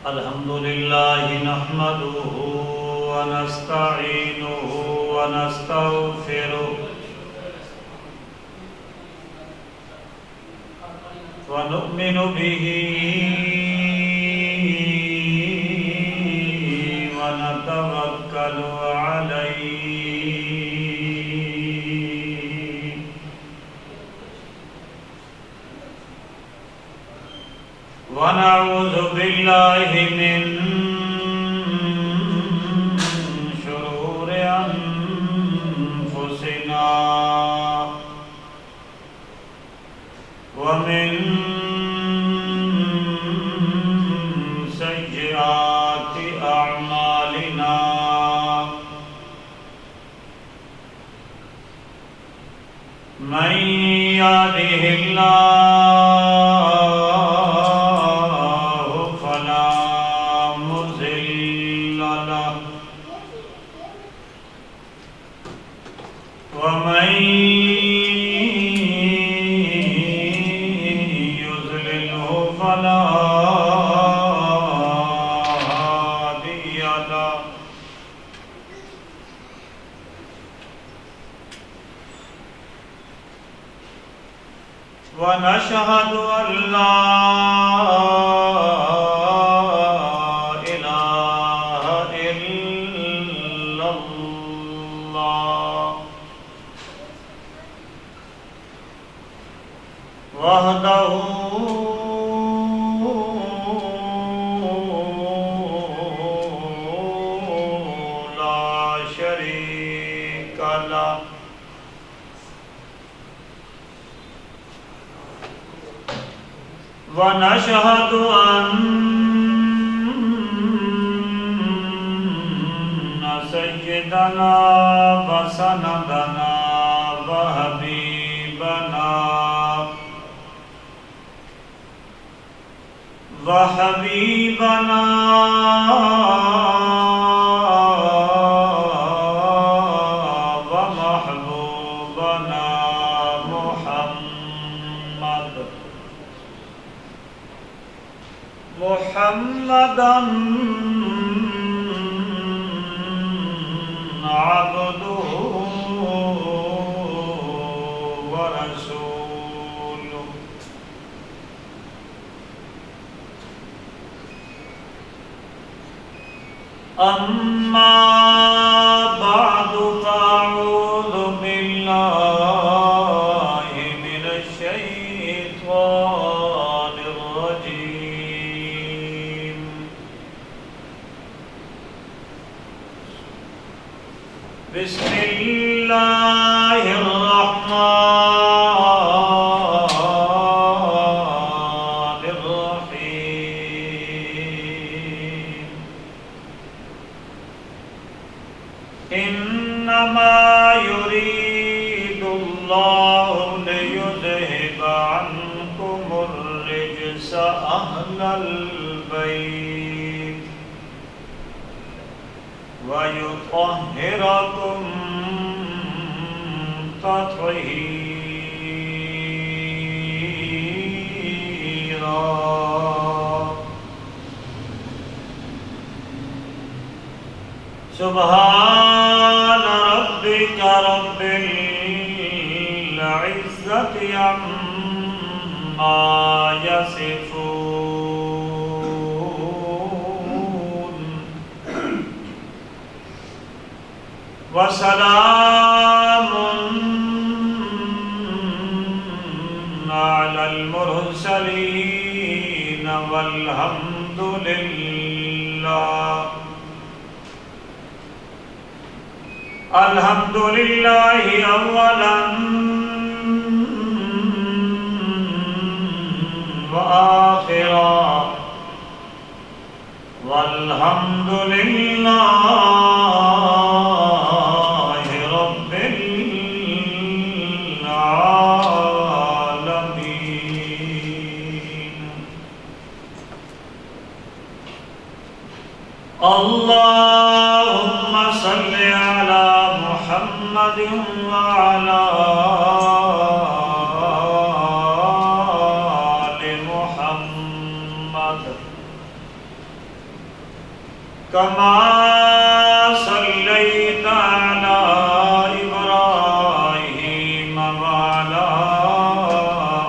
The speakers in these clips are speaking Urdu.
الحمد لله نحمده ونستعينه ونستغفره ونؤمن به ونتوكل عليه ونعوذ بالله من شرور أنفسنا ومن سيئات أعمالنا من يهده الله فلا مضل له ومن يضلله فلا هادي له ونشهد أن لا إله إلا الله وحده لا شريك له ونشهد أن سيدنا وسندنا وحبيبنا ومحبوبنا محمدا عبده ورسوله أما بعد فأعوذ بالله من الشيطان الرجيم بسم الله الرحمن الرحيم إنما يريد الله ليذهب عنكم الرجس أهل البيت ويطهركم تطهيرا سبحان ربك رب العزة عما يصفون وسلام على المرسلين والحمد لله الحمد لله أولا وآخرا والحمد لله رب العالمين اللهم صل على محمد وعلى آل محمد كما صليت على إبراهيم وعلى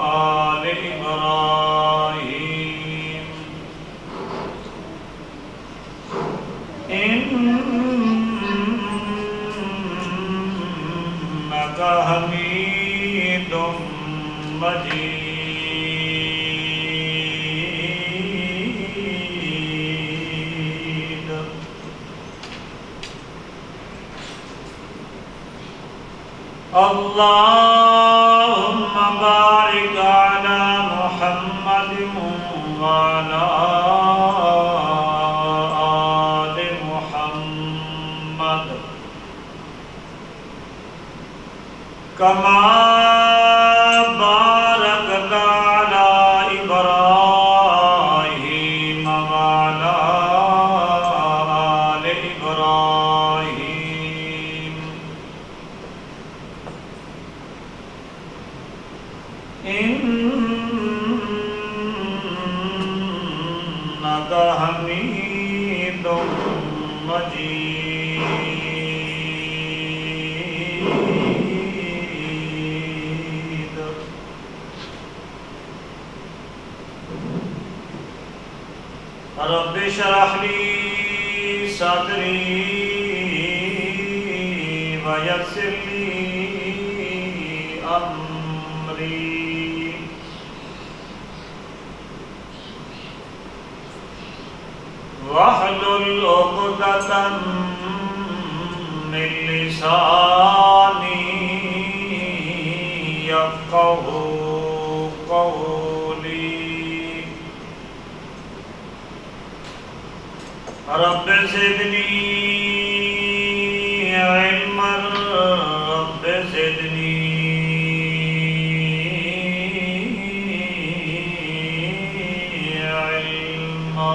آل إبراهيم إنك حميد مجيد. اللهم بارك على محمد وعلى آل محمد كما باركت على إبراهيم وعلى آل إبراهيم إنك حميد مجيد. رب اشرح لي صدري ويسر لي أمري واحلل عقدة من لساني يفقهوا قولي. رب زدني علما رب زدني علما.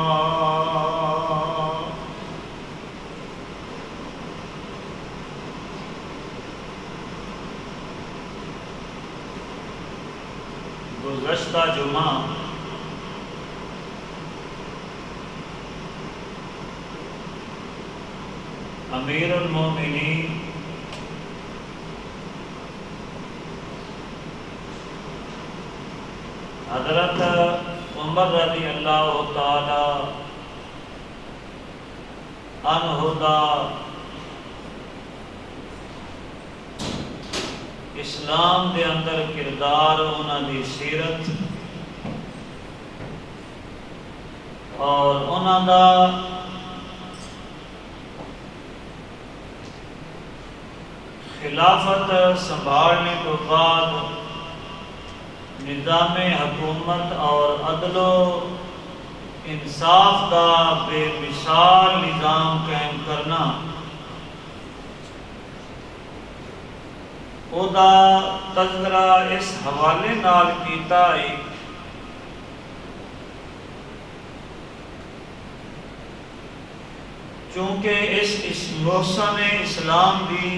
گزشتہ جمعہ امیر المومنین حضرت عمر رضی اللہ تعالی عنہ دا اسلام دے اندر کردار، انہاں دی سیرت اور انہاں دا خلافت سنبھالنے تو بعد نظام حکومت اور عدل و انصاف کا بے مثال نظام قائم کرنا، او دا تذکرہ اس حوالے نال کیتا ہے چونکہ اس محسن اسلام دی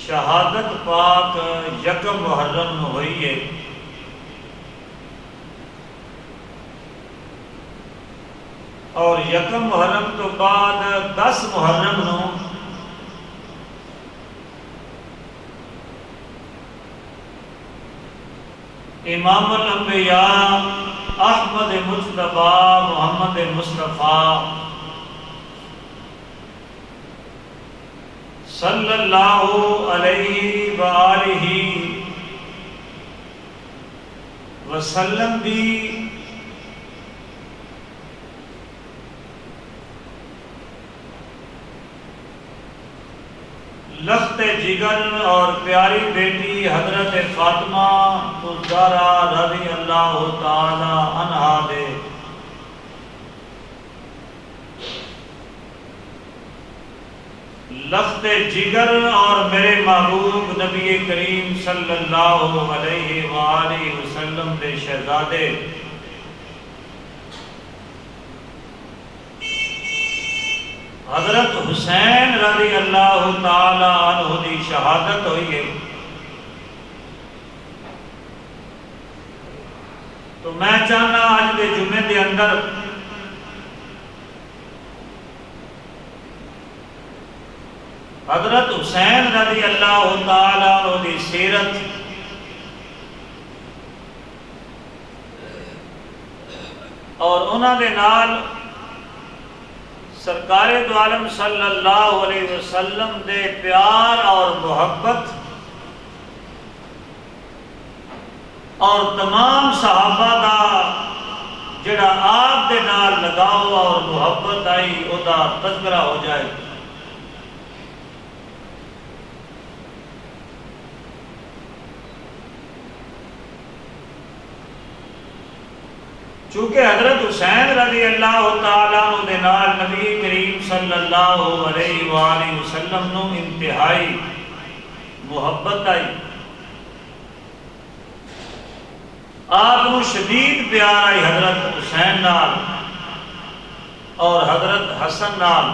شہادت پاک یکم محرم نو ہوئی ہے، اور یکم محرم تو بعد 10 محرم نو امام الانبیاء احمد مصطفیٰ محمد مصطفیٰ صلی اللہ علیہ وآلہ وسلم بھی لخت جگر اور پیاری بیٹی حضرت فاطمہ الزہرا رضی اللہ تعالی عنہا دے لخت جگر اور میرے محبوب نبی کریم صلی اللہ علیہ وآلہ وسلم دے شہزادے حضرت حسین رضی اللہ تعالی عنہ دی شہادت ہوئی ہے، تو میں چاہنا آج دے جمعے دے اندر حضرت حسین رضی اللہ تعالی عنہ دی سیرت اور انہاں دے نال سرکار دو عالم صلی اللہ علیہ وسلم دے پیار اور محبت اور تمام صحابہ دا جڑا آپ دے نال لگاؤ اور محبت آئی او دا تذکرہ ہو جائے. چونکہ حضرت حسین رضی اللہ تعالیٰ عنہ دے نال نبی کریم صلی اللہ علیہ وآلہ وسلم نو انتہائی محبت آئی. آپ نو شدید پیار آئی حضرت حسین نال اور حضرت حسن نال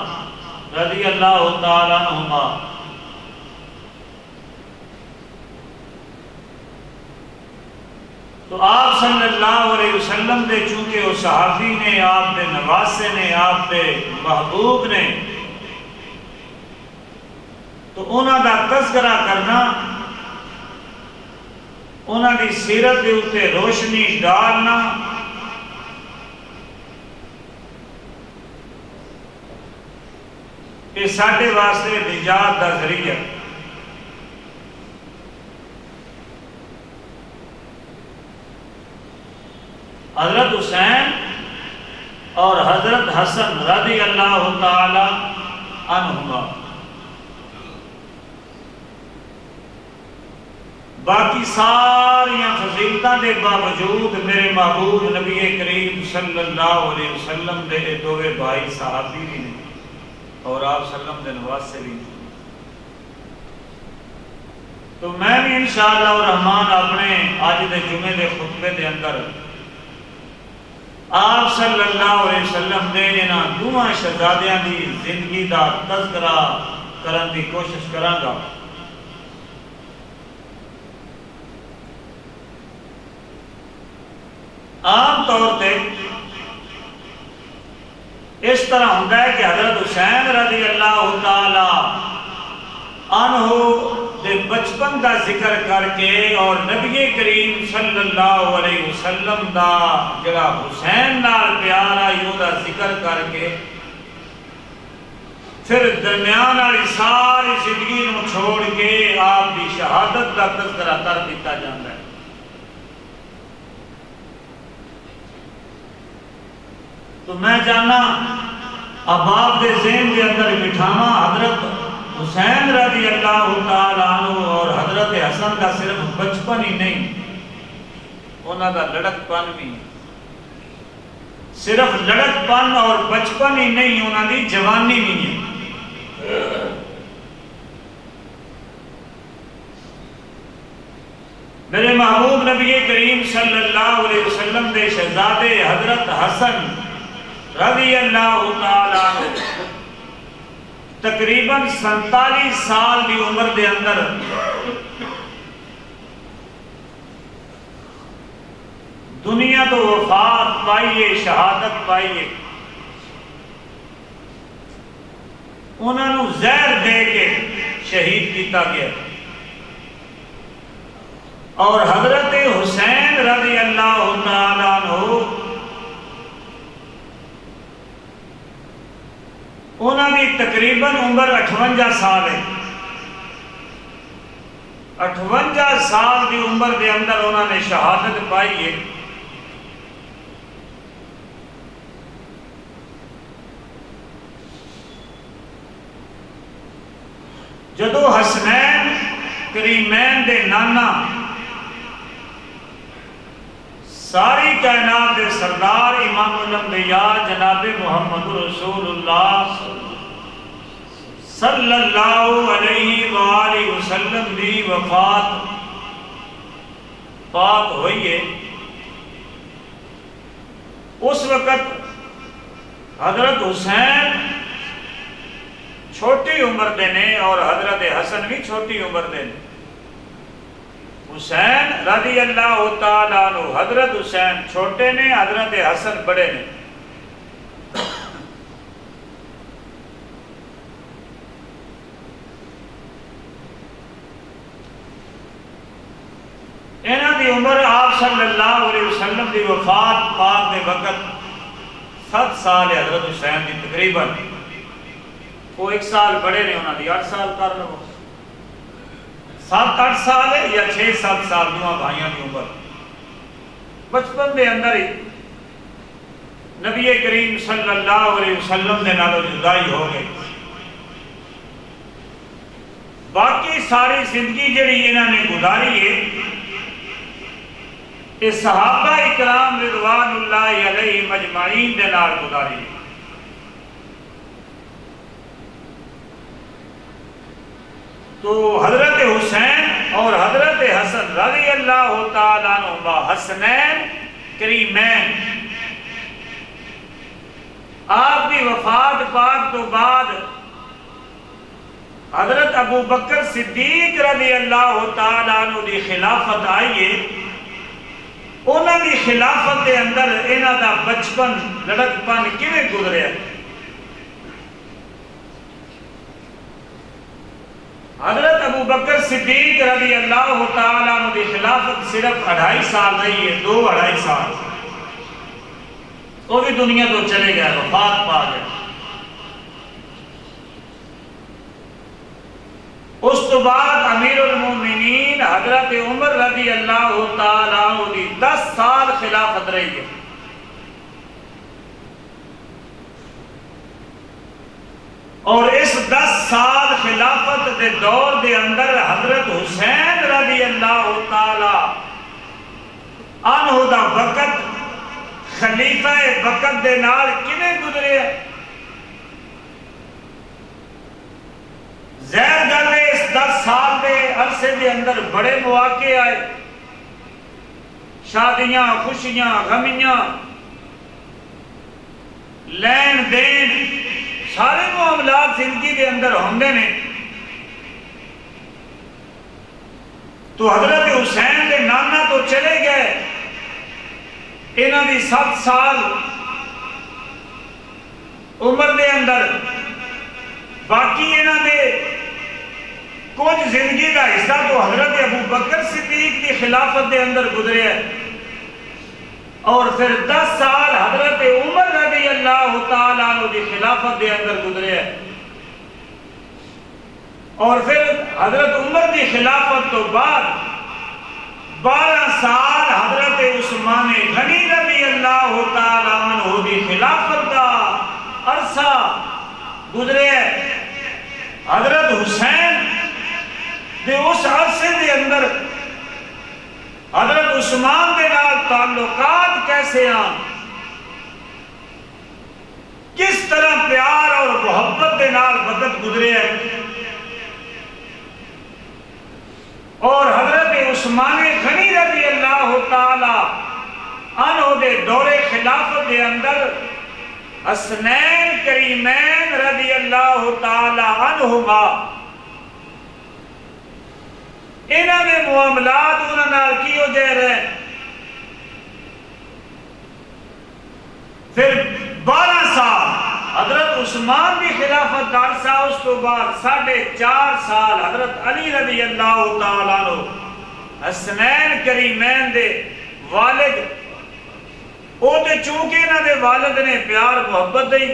رضی اللہ تعالیٰ عنہما. تو آپ صلی اللہ علیہ وسلم دے چونکہ وہ صحابی نے، آپ دے نواسے نے، آپ دے محبوب نے، تو انہاں دا تذکرہ کرنا، انہاں دی سیرت دے اوتے روشنی ڈالنا یہ ساڈے واسطے نجات دا ذریعہ. حضرت حسین اور حضرت حسن رضی اللہ تعالی عنہما باقی ساری فضیلتاں دے باوجود میرے محبوب نبی کریم صلی اللہ علیہ وسلم دے دوے بھائی صحابی بھی نے اور آپ صلی اللہ علیہ وسلم دے نواسے بھی. تو میں بھی انشاءاللہ الرحمن اپنے آج دے جمعے دے خطبے دے اندر آپ صلی اللہ علیہ وسلم دے جنہاں دوہاں شہزادیاں دی زندگی دا تذکرہ کرن دی کوشش کراں گا. عام طور تے اس طرح ہوتا ہے کہ حضرت حسین رضی اللہ تعالی عنہ دے بچپن دا ذکر کر کے اور نبی کریم صلی اللہ علیہ وسلم دا جڑا حسین نال پیار آئی دا ذکر کر کے پھر درمیان والی ساری زندگی نو چھوڑ کے آپ دی شہادت دا تذکرہ کر دیتا جاتا ہے. تو میں جانا اب آپ دے ذہن دے اندر بٹھاواں حضرت حسین رضی اللہ تعالیٰ عنہ اور حضرت حسن کا صرف بچپن ہی نہیں، انہاں دا لڑک پن بھی، صرف لڑک پن اور بچپن ہی نہیں، انہاں دی جوانی بھی ہے. میرے محبوب نبی کریم صلی اللہ علیہ وسلم دے شہزادے حضرت حسن رضی اللہ تعالیٰ عنہ تقریباً 47 سال کی عمر دے اندر دنیا تو وفات پائیے، شہادت پائیے. انہوں نے زہر دے کے شہید کیتا گیا اور حضرت حسین رضی اللہ تعالیٰ عنہ انہوں نے تقریباً عمر 58 سال ہے. 58 سال کی عمر کے اندر انہوں نے شہادت پائی ہے. جدو حسنین کریمین دے نانا ساری کائنات دے سردار امام الانبیاء جناب محمد رسول اللہ صلی اللہ علیہ وآلہ وسلم دی وفات پاک ہوئی ہے، اس وقت حضرت حسین چھوٹی عمر دے نے اور حضرت حسن بھی چھوٹی عمر دے نے. حسین رضی اللہ تعالیٰ عنہ حضرت حسین چھوٹے نے، حضرت حسن بڑے نے. صلی اللہ علیہ وسلم دی وفات پاک دے وقت 7 سال ہے حضرت حسین دی تقریباً. وہ 1 سال بڑے نے انہوں دی 8 سال کر لو 7-8 سال ہے یا 6-7 سال دونوں بھائیاں کی عمر. بچپن دے اندر ہی نبی کریم صلی اللہ علیہ وسلم دے نالوں جدائی ہو گئی. باقی ساری زندگی جڑی انہوں نے گزاری ہے یہ صحابہ اکرام رضوان اللہ علیہ مجمعین دے نال گزاری ہے. تو حضرت حسین اور حضرت حسن رضی اللہ تعالیٰ عنہما حسنین کریمین آپ کی وفات پاک تو بعد حضرت ابو بکر صدیق رضی اللہ تعالیٰ عنہ دی خلافت آئیے. انہوں دی خلافت دے اندر انہوں دا بچپن لڑکپن کیویں گزریا. حضرت ابو بکر صدیق رضی اللہ تعالیٰ عنہ دی خلافت صرف 2.5 سال رہی ہے. 2-2.5 سال وہ بھی دنیا تو چلے گئے وفات پا گئے. اس تو بعد امیر المومنین حضرت عمر رضی اللہ تعالیٰ عنہ دی 10 سال خلافت رہی ہے. اور اس 10 سال خلافت دے دور دے اندر حضرت حسین رضی اللہ تعالیٰ عنہ دا وقت خلیفہ وقت دے نال کیویں گزرے. ظاہر گل ہے اس 10 سال دے عرصے دے اندر بڑے مواقع آئے. شادیاں خوشیاں غمیاں لین دین سارے معاملات زندگی دے اندر ہوندے نے. تو حضرت حسین دے نانا تو چلے گئے. انہاں دی 7 سال عمر دے اندر باقی انہاں دے کچھ زندگی کا حصہ تو حضرت ابو بکر صدیق کی خلافت دے اندر گزرے ہے. اور پھر 10 سال حضرت عمر رضی اللہ تعالیٰ عنہ کی خلافت دے اندر گزرے ہے. اور پھر حضرت عمر کی خلافت تو بعد 12 سال حضرت عثمان غنی رضی اللہ تعالیٰ عنہ کی خلافت کا عرصہ گزرے ہے. حضرت حسین دے اس عرصے دے اندر حضرت عثمان دے نال تعلقات کیسے آن کس طرح پیار اور محبت دے نال وقت گزرے ہے. اور حضرت عثمان غنی رضی اللہ تعالی عنہ دے دور خلافت دے اندر حسنین کریمین رضی اللہ تعالی عنہما انہاں نے معاملات انہاں نال کی ہو جائے رہے. پھر 12 سال حضرت عثمان کی خلافت کا عرصہ. اس تو بعد 4.5 سال حضرت علی رضی اللہ تعالیٰ عنہ حسنین کریمین دے والد او تے چونکہ انہاں دے والد نے پیار محبت دی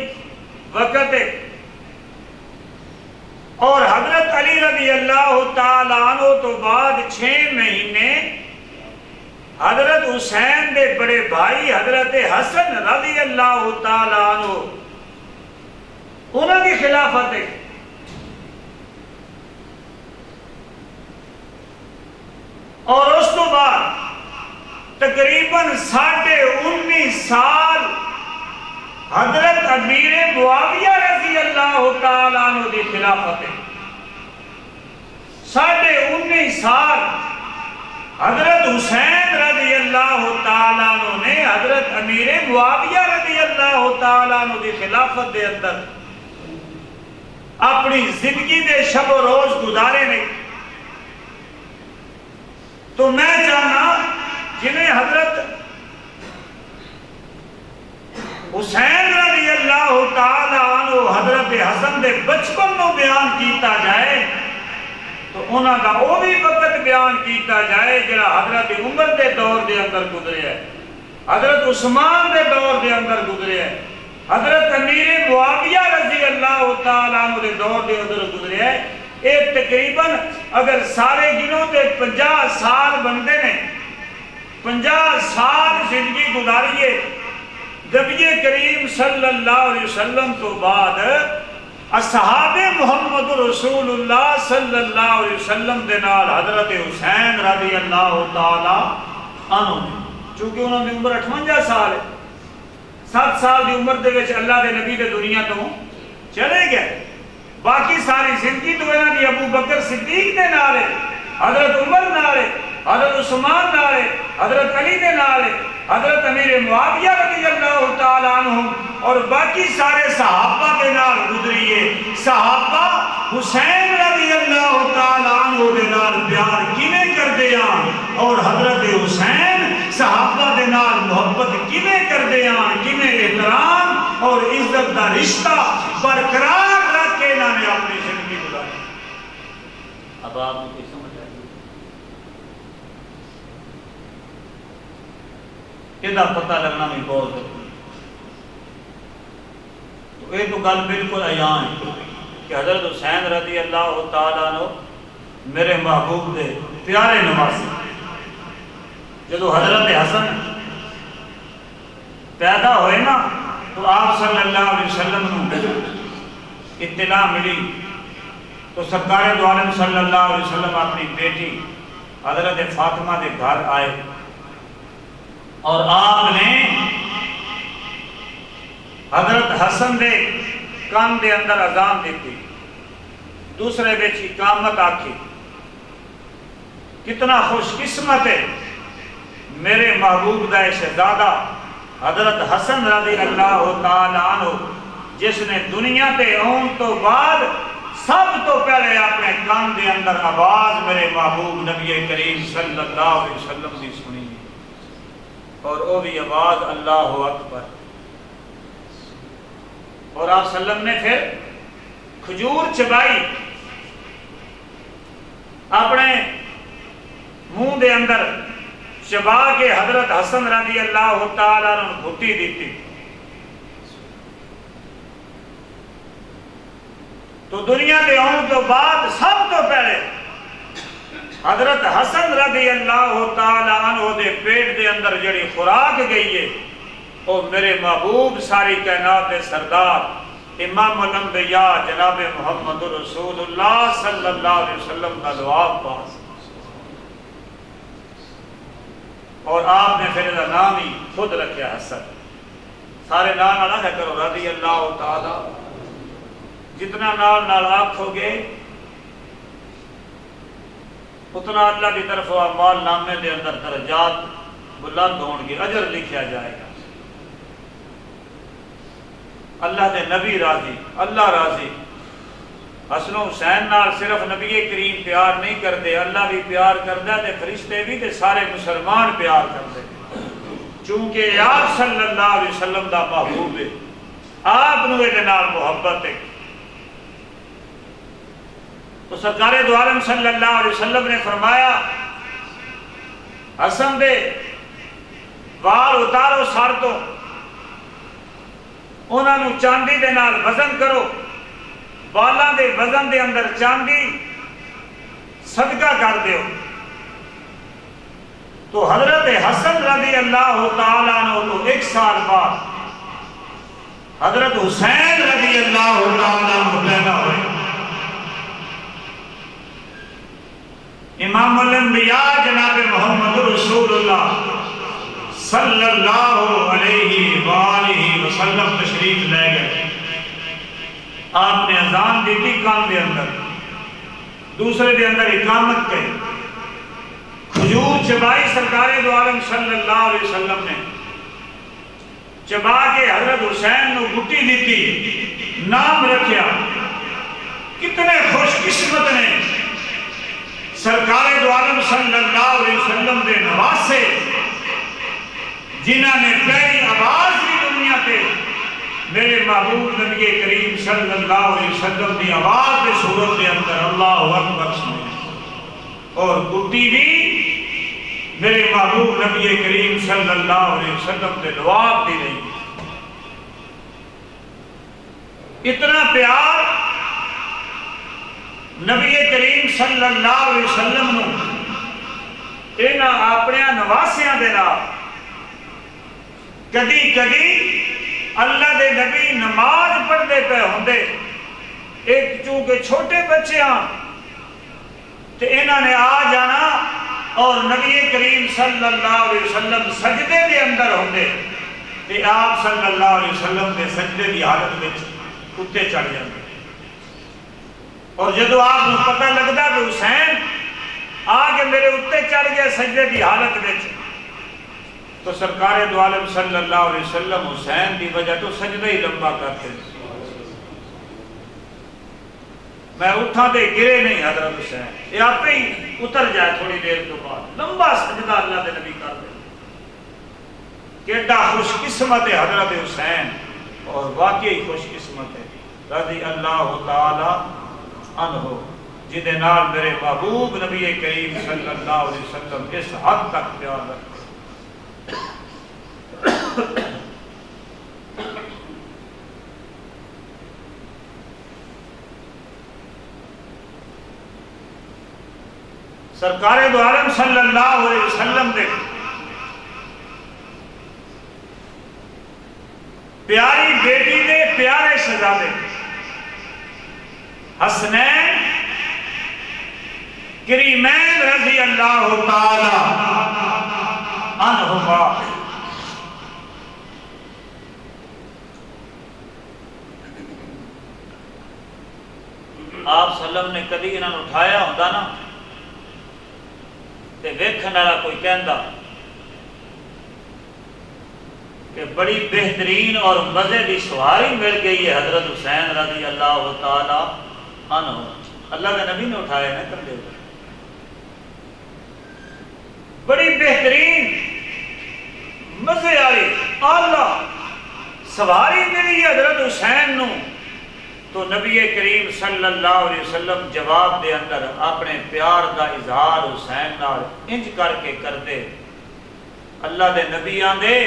وقت ہے. اور حضرت علی رضی اللہ تعالیٰ عنہ تو بعد 6 مہینے حضرت حسین دے بڑے بھائی حضرت حسن رضی اللہ تعالیٰ عنہ انہوں کی خلافت ہے. اور اس تو بعد تقریباً 19.5 سال حضرت امیر معاویہ رضی اللہ تعالیٰ عنہ کی خلافت ہے. 19.5 سال حضرت حسین رضی اللہ تعالیٰ عنہ نے حضرت امیر معاویہ رضی اللہ تعالیٰ عنہ کی خلافت دے اندر اپنی زندگی دے شب و روز گزارے نے. تو میں چاہنا جنہیں حضرت حسین رضی اللہ تعالیٰ عنہ حضرت حسن دے بچپن کو بیان کیتا جائے تو انہاں کا وہ بھی وقت بیان کیتا جائے جڑا حضرت عمر دے دور دے اندر گزرے ہے، حضرت عثمان دے دور دے اندر گزرے ہے، حضرت امیر معاویہ رضی اللہ تعالیٰ عنہ دے دور دے اندر گزرے ہے، ایک تقریباً اگر سارے گنوں تے 50 سال بندے نے، 50 سال زندگی گزاریے نبی کریم صلی اللہ علیہ وسلم تو بعد اصحاب محمد رسول اللہ صلی اللہ علیہ وسلم دے نال حضرت حسین رضی اللہ تعالی عنہ، چونکہ انہوں نے عمر 58 سال ہے، 7 سال دی عمر دے وچ اللہ دے نبی دے دنیا تو چلے گئے، باقی ساری زندگی تو انہوں نے ابو بکر صدیق دے نال ہے، حضرت عمر نال ہے، حضرت عثمان نال ہے، حضرت علی دے نال ہے، حضرت امیر معاویہ رضی اللہ تعالیٰ عنہ اور باقی سارے صحابہ کے نال گزریے۔ صحابہ حسین رضی اللہ تعالیٰ عنہ دے نال پیار کیویں کردے آن اور حضرت حسین صحابہ دے نال محبت کیویں کردے آن، کیویں احترام اور عزت دا رشتہ برقرار رکھ کے انہوں نے اپنی زندگی گزاری۔ اب آپ کو کوئی سمجھ آئی؟ یہ پتہ لگنا بھی بہت ضروری ہے۔ یہ تو گل بالکل عیان ہے کہ حضرت حسین رضی اللہ تعالیٰ عنہ میرے محبوب دے پیارے نواسے، جدو حضرت حسن پیدا ہوئے نا تو آپ صلی اللہ علیہ وسلم نے اطلاع ملی تو سرکار دو عالم صلی اللہ علیہ وسلم اپنی بیٹی حضرت فاطمہ دے گھر آئے اور آپ نے حضرت حسن دے کان دے اندر اذان دیتی، دوسرے بچ اقامت آکھی۔ کتنا خوش قسمت ہے میرے محبوب دا شہزادہ حضرت حسن رضی اللہ تعالی عنہ، جس نے دنیا تے آن تو بعد سب تو پہلے اپنے کان دے اندر آواز میرے محبوب نبی کریم صلی اللہ علیہ وسلم کی سنی، اور وہ بھی آواز اللہ اکبر۔ اور آپ صلی اللہ علیہ وسلم نے پھر کھجور چبائی، اپنے منہ دے اندر چبا کے حضرت حسن رضی اللہ تعالیٰ عنہ گھٹی دیتی۔ تو دنیا دے آن تو بعد سب تو پہلے حضرت حسن رضی اللہ تعالیٰ عنہ دے پیٹ دے اندر جڑی خوراک گئی ہے وہ میرے محبوب ساری کائنات دے سردار امام الانبیاء جناب محمد رسول اللہ صلی اللہ علیہ وسلم کا لعاب پاس، اور آپ نے پھر اس نام ہی خود رکھا حسن۔ سارے نام نہ کرو رضی اللہ تعالیٰ، جتنا نال آکھو گے اتنا اللہ کی طرف اعمال نامے دے اندر درجات بلند ہون گے، اجر لکھیا جائے گا۔ اللہ دے نبی راضی، اللہ راضی۔ حسن و حسین نال صرف نبی کریم پیار نہیں کرتے، اللہ بھی پیار کرتا ہے، فرشتے بھی تے سارے مسلمان پیار کرتے، چونکہ آپ صلی اللہ علیہ وسلم دا محبوب ہے، آپ نو دے نال محبت ہے۔ تو سرکار دو عالم صلی اللہ علیہ وسلم نے فرمایا حسن دے وال اتارو سر تو، انہاں نو چاندی دے نال وزن کرو، والاں دے وزن دے اندر چاندی صدقہ کر دیو۔ تو حضرت حسن رضی اللہ تعالیٰ عنہ تو 1 سال بعد حضرت حسین رضی اللہ تعالیٰ عنہ پیدا ہوئے۔ امام الانبیاء جناب محمد رسول اللہ صلی اللہ علیہ وآلہ وسلم تشریف لے گئے۔ آپ نے اذان دیتی کان دے اندر، دوسرے دے اندر اقامت کہی، کھجور چبائی سرکار دو عالم صلی اللہ علیہ وسلم نے، چبا کے حضرت حسین نو گھٹی دیتی، نام رکھیا۔ کتنے خوش قسمت نے سرکار دو عالم صلی اللہ علیہ وسلم دے نواسے جنہاں نے پہلی آواز کی دنیا تے میرے محبوب نبی کریم صلی اللہ علیہ وسلم دی آواز دے صورت دے اندر اللہ اکبر سنے۔ اور کٹی بھی میرے محبوب نبی کریم صلی اللہ علیہ وسلم کے لواب دی رہی. اتنا پیار نبی کریم صلی اللہ علیہ وسلم نو انہاں اپنے نواسیاں دے نال کدی کدی اللہ دے نبی نماز پڑھتے پہ ہوندے ایک چونکہ چھوٹے بچے تو انہوں نے آ جانا اور نبی کریم صلی اللہ علیہ وسلم سجدے دے اندر ہوندے تے آپ صلی اللہ علیہ وسلم دے سجدے دی حالت وچ اتے چڑھ جاندے. اور جدو آپ کو پتہ لگتا کہ حسین آ کے میرے اتے چڑھ گیا سجدے دی حالت وچ تو سرکار دو عالم صلی اللہ علیہ وسلم حسین دی وجہ تو سجدہ ہی لمبا کرتے. میں اٹھا دے گرے نہیں حضرت حسین، یہ آپ ہی اتر جائے تھوڑی دیر تو بعد لمبا سجدہ اللہ دے نبی کر دے. کیڈا خوش قسمت ہے حضرت حسین، اور واقعی خوش قسمت ہے رضی اللہ تعالی عنہ جدے نال میرے محبوب نبی کریم صلی اللہ علیہ وسلم اس حد تک پیار رکھتے. سرکار دو عالم صلی اللہ علیہ وسلم دے پیاری بیٹی دے پیارے شہزادے حسنین کریمین رضی اللہ تعالی عنہما آپ صلی اللہ علیہ وسلم نے کدی انہوں نے اٹھایا ہوتا نا تے ویکھن والا کوئی کہندا کہ بڑی بہترین اور مزے دی سواری مل گئی ہے حضرت حسین رضی اللہ تعالی عنہ. اللہ کے نبی نے اٹھایا نا کندھے تے بڑی بہترین مزے والی اعلی سواری ملی حضرت حسین نو. تو نبی کریم صلی اللہ علیہ وسلم جواب دے اندر اپنے پیار دا اظہار حسین نال انج کر کے کردے. اللہ دے نبی آندے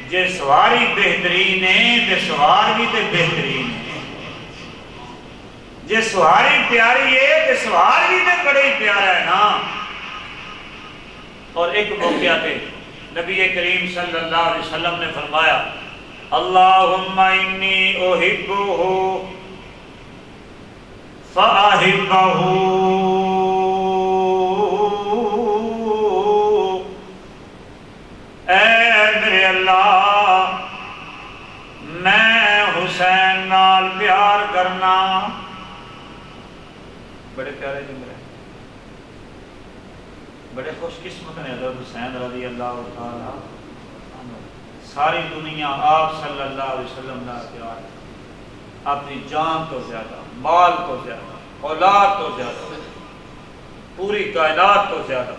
جے سواری بہترین ہے تے سوار بھی تے بہترین ہے، جے سواری پیاری ہے تے سوار بھی تے بڑے ہی پیارا ہے نا. اور ایک موقع تے نبی کریم صلی اللہ علیہ وسلم نے فرمایا اللہم انی احبہ فَأَحِبَّهُ اے میرے اللہ میں حسین نال پیار کرنا. بڑے پیارے جملے بڑے خوش قسمت نے حضرت حسین رضی اللہ تعالی عنہ. ساری دنیا آپ صلی اللہ علیہ وسلم نال پیار اپنی جان تو زیادہ، مال تو زیادہ، اولاد تو زیادہ، پوری کائنات تو زیادہ.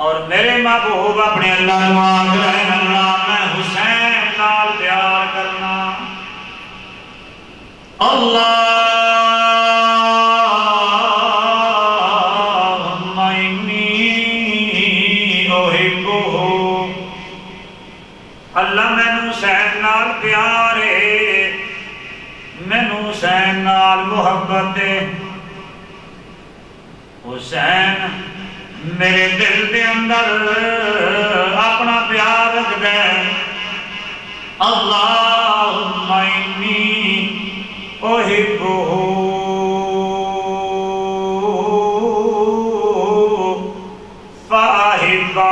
اور میرے محبوب اپنے اللہ نواز رہے اللہ میں حسین نال پیار کرنا. اللہم انی احبہ اللہ میں حسین نال پیار ہے، مینوں حسین نال محبت ہے. حسین میرے دل دے اندر اپنا پیار رکھ دے. اللہم انی احبہ فاحبہ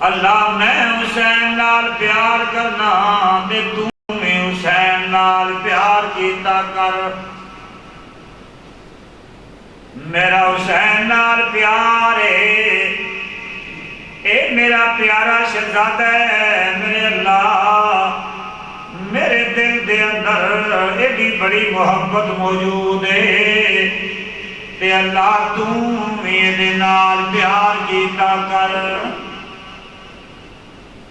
اللہ میں حسین نال پیار کرنا تے تو حسین نال پیار کیتا کر. میرا حسین نال پیار ہے، اے میرا پیارا شہزادہ ہے. میرے اللہ میرے دل دے اندر ایڈی بڑی محبت موجود ہے تے اللہ تو میرے نال پیار کیتا کر.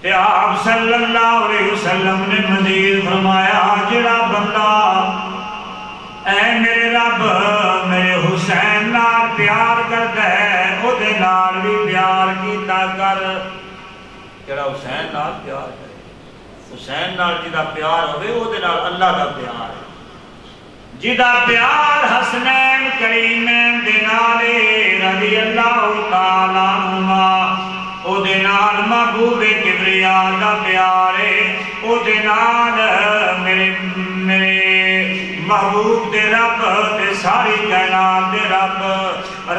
تے آپ صلی اللہ علیہ وسلم نے مزید فرمایا جڑا بندہ اے میرے رب میرے حسین پیار کرتا ہے وہ دے نال بھی پیار کیتا کر. جڑا حسین نال پیار کرے، حسین نال جدا پیار ہوئے وہ دے نال اللہ دا پیار ہے. جدا پیار حسنین کریمین دے نالے رضی اللہ تعالیٰ عنہما، او دے نال محبوب کبریاء دا پیار ہے. او دے نال میرے محبوب دے رب دے ساری کائنات دے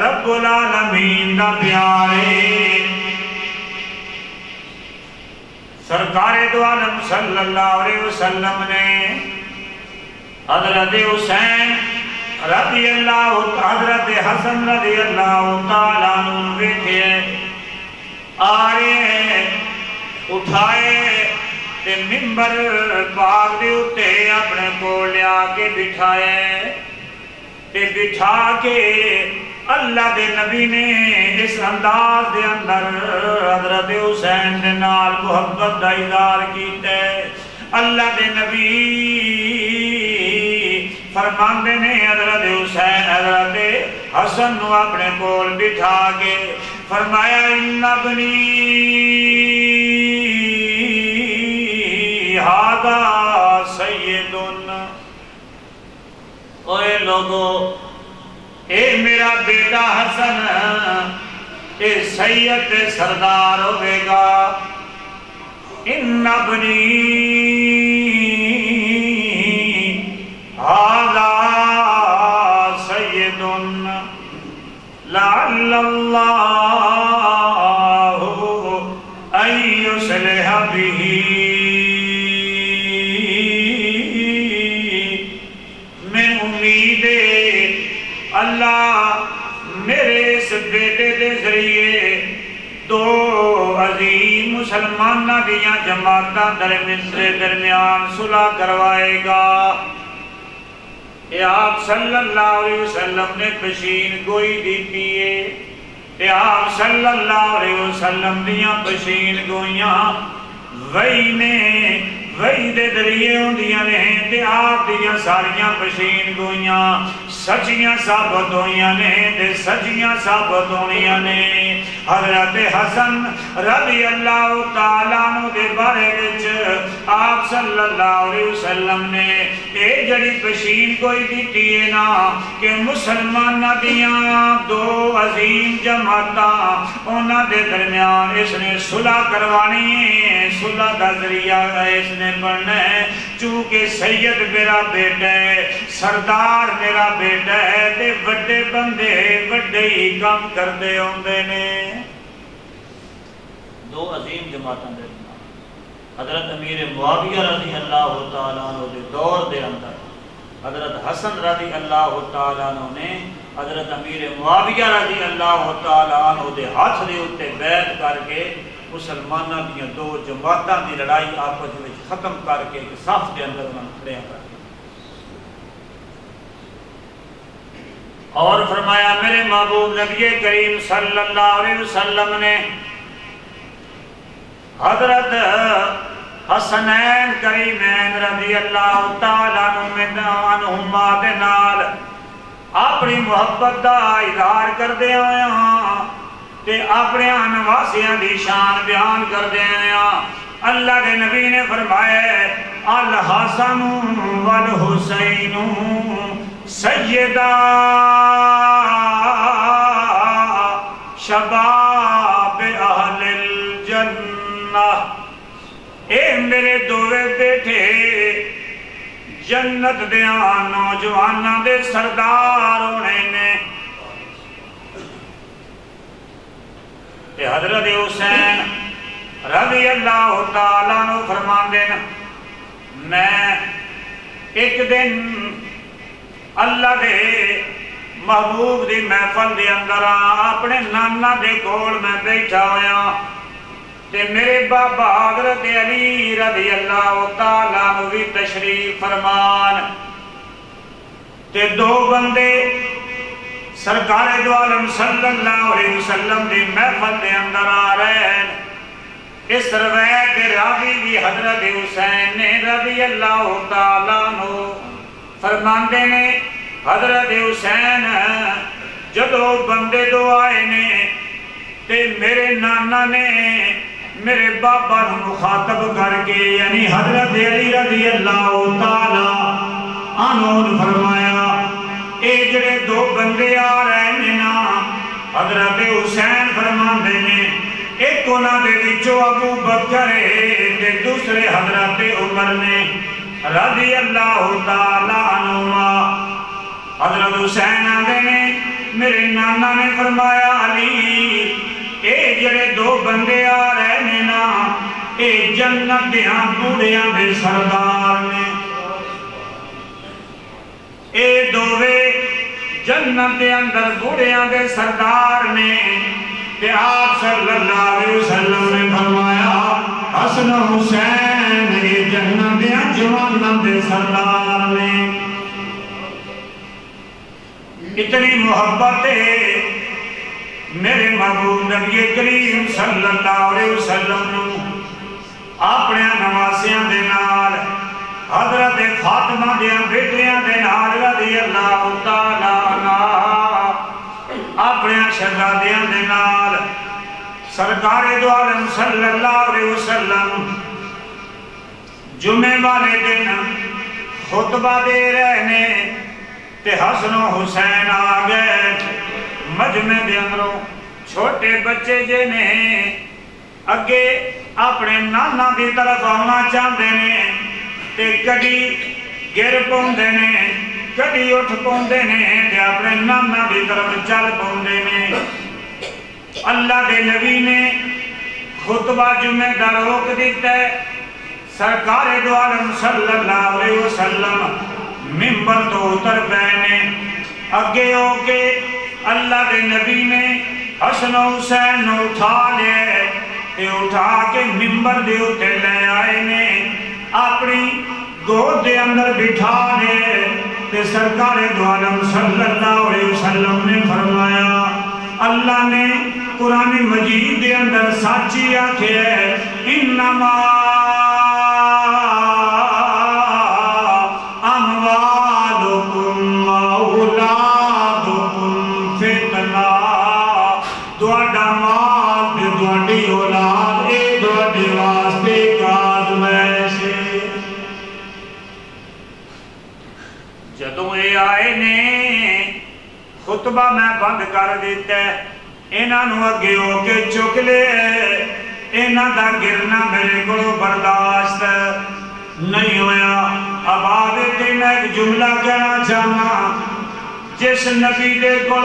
رب العالمین دا پیار ہے. سرکار دو عالم صلی اللہ علیہ وسلم نے حضرت حسین رضی اللہ، حضرت حسن رضی اللہ تعالیٰ عنہ ویکھے آئے اٹھائے تے منبر پاک دے اتے اپنے کو لیا کے بٹھائے تے بٹھا کے اللہ دے نبی نے اس انداز دے اندر حضرت حسین دے نال محبت دا اظہار کیتا ہے. اللہ دے نبی فرماندے نے حضرت حسین حضرت حسن نو اپنے کول بٹھا کے فرمایا ان ابنی ھذا سید. اوے لوگو اے میرا بیٹا حسن اے سید سردار ہوئے گا. ان ابنی ھذا سید لعل اللہ ان یصلح بہ. میں امید اللہ میرے اس بیٹے دے ذریعے دو عظیم مسلمانہ دیاں جماعتاں درمیان صلح کروائے گا. اے آپ صلی اللہ علیہ وسلم نے پشین گوئی دیتی ہے. اے آپ صلی اللہ علیہ وسلم دیاں پشین گوئیاں وہی نے وہی دے ذریعے ہوندیاں نے تے آپ دیاں ساریاں پشین گوئیاں سچیاں ثابت ہوئیاں نے تے سچیاں ثابت ہونیاں نے. حضرت حسن رضی اللہ تعالیٰ عنہ دے بارے وچ آپ صلی اللہ علیہ وسلم نے اے جڑی پشین کوئی دیتی ہے نا کہ مسلمانہ دیاں دو عظیم جماعتاں انہاں دے درمیان اس نے صلح کروانی ہے. صلح دا ذریعہ اس نے بننا ہے چونکہ سید میرا بیٹا ہے، سردار میرا بیٹا ہے تے بڑے بندے بڑے ہی کام کردے ہوندے نے. دو عظیم جماعتاں دے حضرت امیر معاویہ رضی اللہ تعالیٰ عنہ دے دور دے اندر حضرت حسن رضی اللہ تعالیٰ عنہ نے حضرت امیر معاویہ رضی اللہ تعالیٰ عنہ دے ہاتھ دے اتے بیعت کر کے مسلمانہ دیاں دو جماعتاں دی لڑائی آپس میں ختم کر کے ایک صف دے اندر انہوں نے کھڑے کر کے اور فرمایا میرے محبوب نبی کریم صلی اللہ علیہ وسلم نے حضرت حسنین کریمین رضی اللہ تعالیٰ عنہما دے نال اپنی محبت دا اظہار کر دے آیا تے اپنے نواسیاں دی شان بیان کر دے آیا. اللہ کے نبی نے فرمایا الحسن والحسین سیدہ شباب اہل الجنہ. اے میرے دووے بیٹھے جنت دیاں نوجواناں دے سردار ہونے نے. تے حضرت حسین رضی اللہ تعالیٰ عنہ فرمان دینا میں ایک دن اللہ دے محبوب دی محفل دے اندر اپنے نانا دے کول میں بیٹھا ہویا تے میرے بابا حضرت علی رضی اللہ تعالیٰ عنہ بھی تشریف فرمان تے دو بندے سرکار دو عالم صلی اللہ علیہ وسلم دی محفل دے اندر آ رہے ہیں. اس روایت دے راوی بھی حضرت حسین نے رضی اللہ تعالیٰ عنہ فرماندے نے حضرت حسین جدو بندے دو آئے نے تے میرے نانا نے میرے بابا مخاطب کر کے یعنی حضرت علی رضی اللہ تعالی عنہ فرمایا اے جڑے دو بندے آ رہے ہیں نا حضرت حسین فرماندے نے ایک انہاں دے وچوں ابو بکر ہے تے دوسرے حضرت عمر نے رضی اللہ تعالی عنہما۔ حضرت حسین آندے نے میرے نانا نے فرمایا علی اے جڑے دو بندے آ رہے ہیں نا اے جنت دیاں بوڑیاں دے سردار نے، اے دووے جنت دے اندر بوڑیاں دے سردار نے۔ کہ آپ صلی اللہ علیہ وسلم نے فرمایا حسن حسین اے جنت دیاں جواناں دے سردار نے۔ اتنی محبت ہے میرے محبوب نبی کریم صلی اللہ علیہ وسلم نو اپنے نواسیاں دے نال حضرت فاطمہ دیاں بیٹیاں دے نال رضی اللہ تعالی عنہ اپنے شہزادیاں دے نال سرکار دو عالم صلی اللہ علیہ وسلم جمعے والے دن خطبہ دے رہنے تے حسن و حسین آ گئے مجمع دے اندروں۔ چھوٹے بچے جے نے اگے اپنے نانا دی طرف آنا چاہتے نے تے کدی گر پوندے نے کدی اٹھ پوندے نے تے اپنے نانا دی طرف چل پوندے نے۔ اللہ دے نبی نے خطبہ جمعہ دا روک دیتا ہے۔ سرکار دو عالم صلی اللہ علیہ وسلم منبر تو اتر بینے اگے ہو کے اللہ دے نبی نے حسن و حسین اٹھا لے تے اٹھا کے منبر دے اتے لے آئے نے اپنی گود دے اندر بٹھا لے تے سرکار دو عالم صلی اللہ علیہ وسلم نے فرمایا اللہ نے قرآن مجید دے اندر سچی آکھے ہے انما آئے نے خطبہ میں بند کر دیتا ہے انہاں نو اگے ہو کے چک لے انہاں دا گرنا میرے کو برداشت نہیں ہویا۔ اب آدھے میں ایک جملہ کہنا چاہنا جس نبی دے کو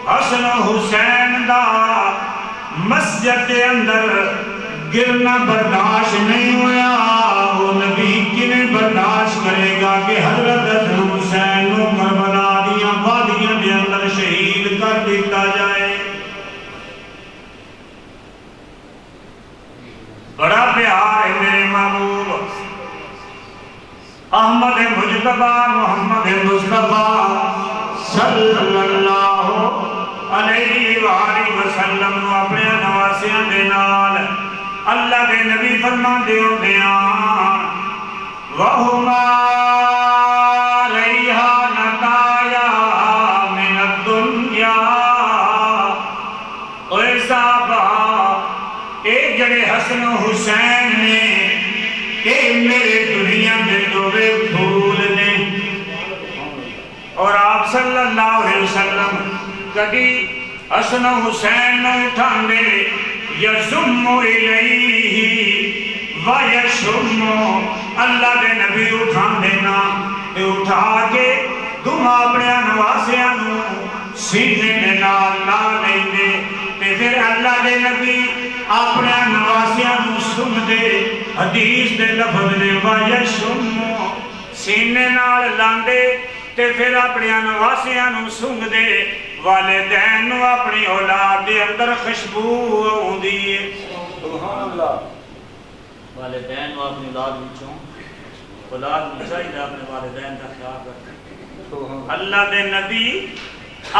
حسن و حسین دا مسجد دے اندر گرنا برداشت نہیں ہویا وہ نبی کنہیں برداشت کرے گا کہ حضرت حسن حسین کو کربلا دیاں وادیاں دے اندر شہید کر دیتا جائے۔ بڑا پیار ہے میرے محبوب احمد مجتبہ محمد مصطفیٰ صلی اللہ علیہ وآلہ وسلم نو اپنے نواسیاں دے نال اللہ دے نبی فرما دیو دیاں وَهُمَا رَيْحَانَتَايَا مِنَ الدُّنْيَا۔ اے صحابہ اے جڑے حسن و حسین نے اے میرے دنیا دے دوے پھول نے۔ اور آپ صلی اللہ علیہ وسلم کبھی حسن و حسین نے اٹھاندے یزم الیہ ویشم اللہ دے نبی اٹھان دینا تے اٹھا کے تم اپنے نواسیاں نو سینے دے نال لا لیں دے تے پھر اللہ دے نبی اپنے نواسیاں نو سن دے حدیث دے لفظ نے ویشم سینے نال لاندے تے پھر اپنے نواسیاں نو سن دے والدین نو اپنی اولاد دے اندر خوشبو ہوندی ہے۔ سبحان اللہ۔ والدین نو اپنی اولاد وچوں اولاد نہیں چاہیے اپنے والدین کا خیال رکھے۔ اللہ دے نبی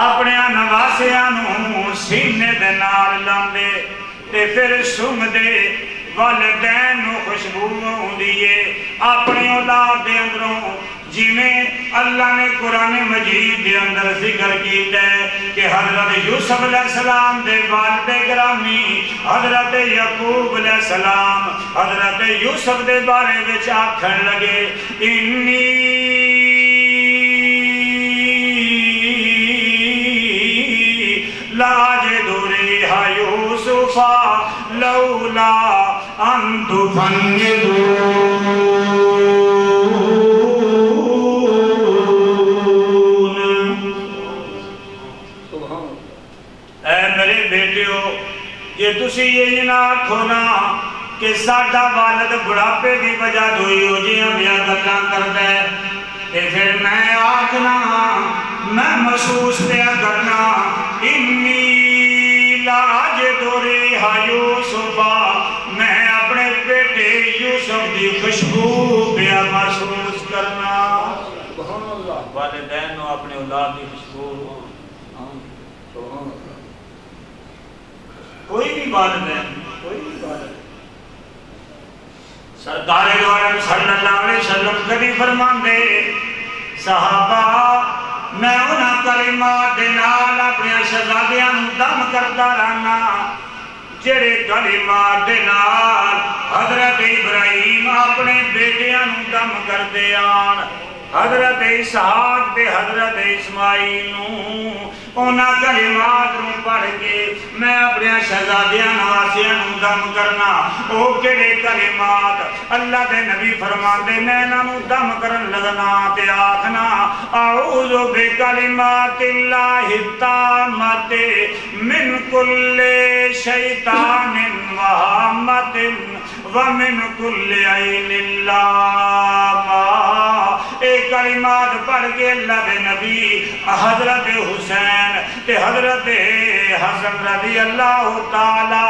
اپنے نواسیاں نو سینے دے نال لاندے تے پھر سن دے والدین نو خوشبو ہوندی ہے۔ اپنی اولاد دے اندروں جی میں اللہ نے قرآن مجید دے اندر ذکر کیتا ہے کہ حضرت یوسف علیہ السلام دے والد گرامی حضرت یعقوب علیہ السلام حضرت یوسف دے بارے وچ آکھن لگے انی لاجد ریح یوسف لولا ان تفندون یہ تسی یہ نہ آکھو نا کہ ساڈا والد بڑھاپے دی وجہ ہوئی ہو جی ہم یہ گلاں کردا ہے تے پھر میں آکھنا میں محسوس پیا کرنا انی لاجد ریح یوسف میں اپنے بیٹے یوسف دی خوشبو پیا محسوس کرنا سبحان اللہ والدین نو اپنے اولاد دی خوشبو کوئی بھی والدین کوئی بھی والدین سرکار دو عالم صلی اللہ علیہ وسلم کبھی فرمان دے صحابہ میں انہاں کلمات دے نال اپنے شہزادیاں نو دم کرتا رہنا جڑے کلمات دے نال حضرت ابراہیم اپنے بیٹیاں نو دم کردے آن حضرت اسحاق تے حضرت اسماعیل نو اونا کلمات نو پڑھ کے میں اپنے شہزادیاں نواسیاں نو دم کرنا او کڑے کلمات اللہ دے نبی فرمان دے میں نو دم کرن لگنا تے آکھنا اعوذ بکلمات اللہ التامات من کل شیطان وہامت ومن کل عین لامہ اے کلمات پڑھ کے اللہ دے نبی حضرت حسین تے حضرت حسن رضی اللہ تعالی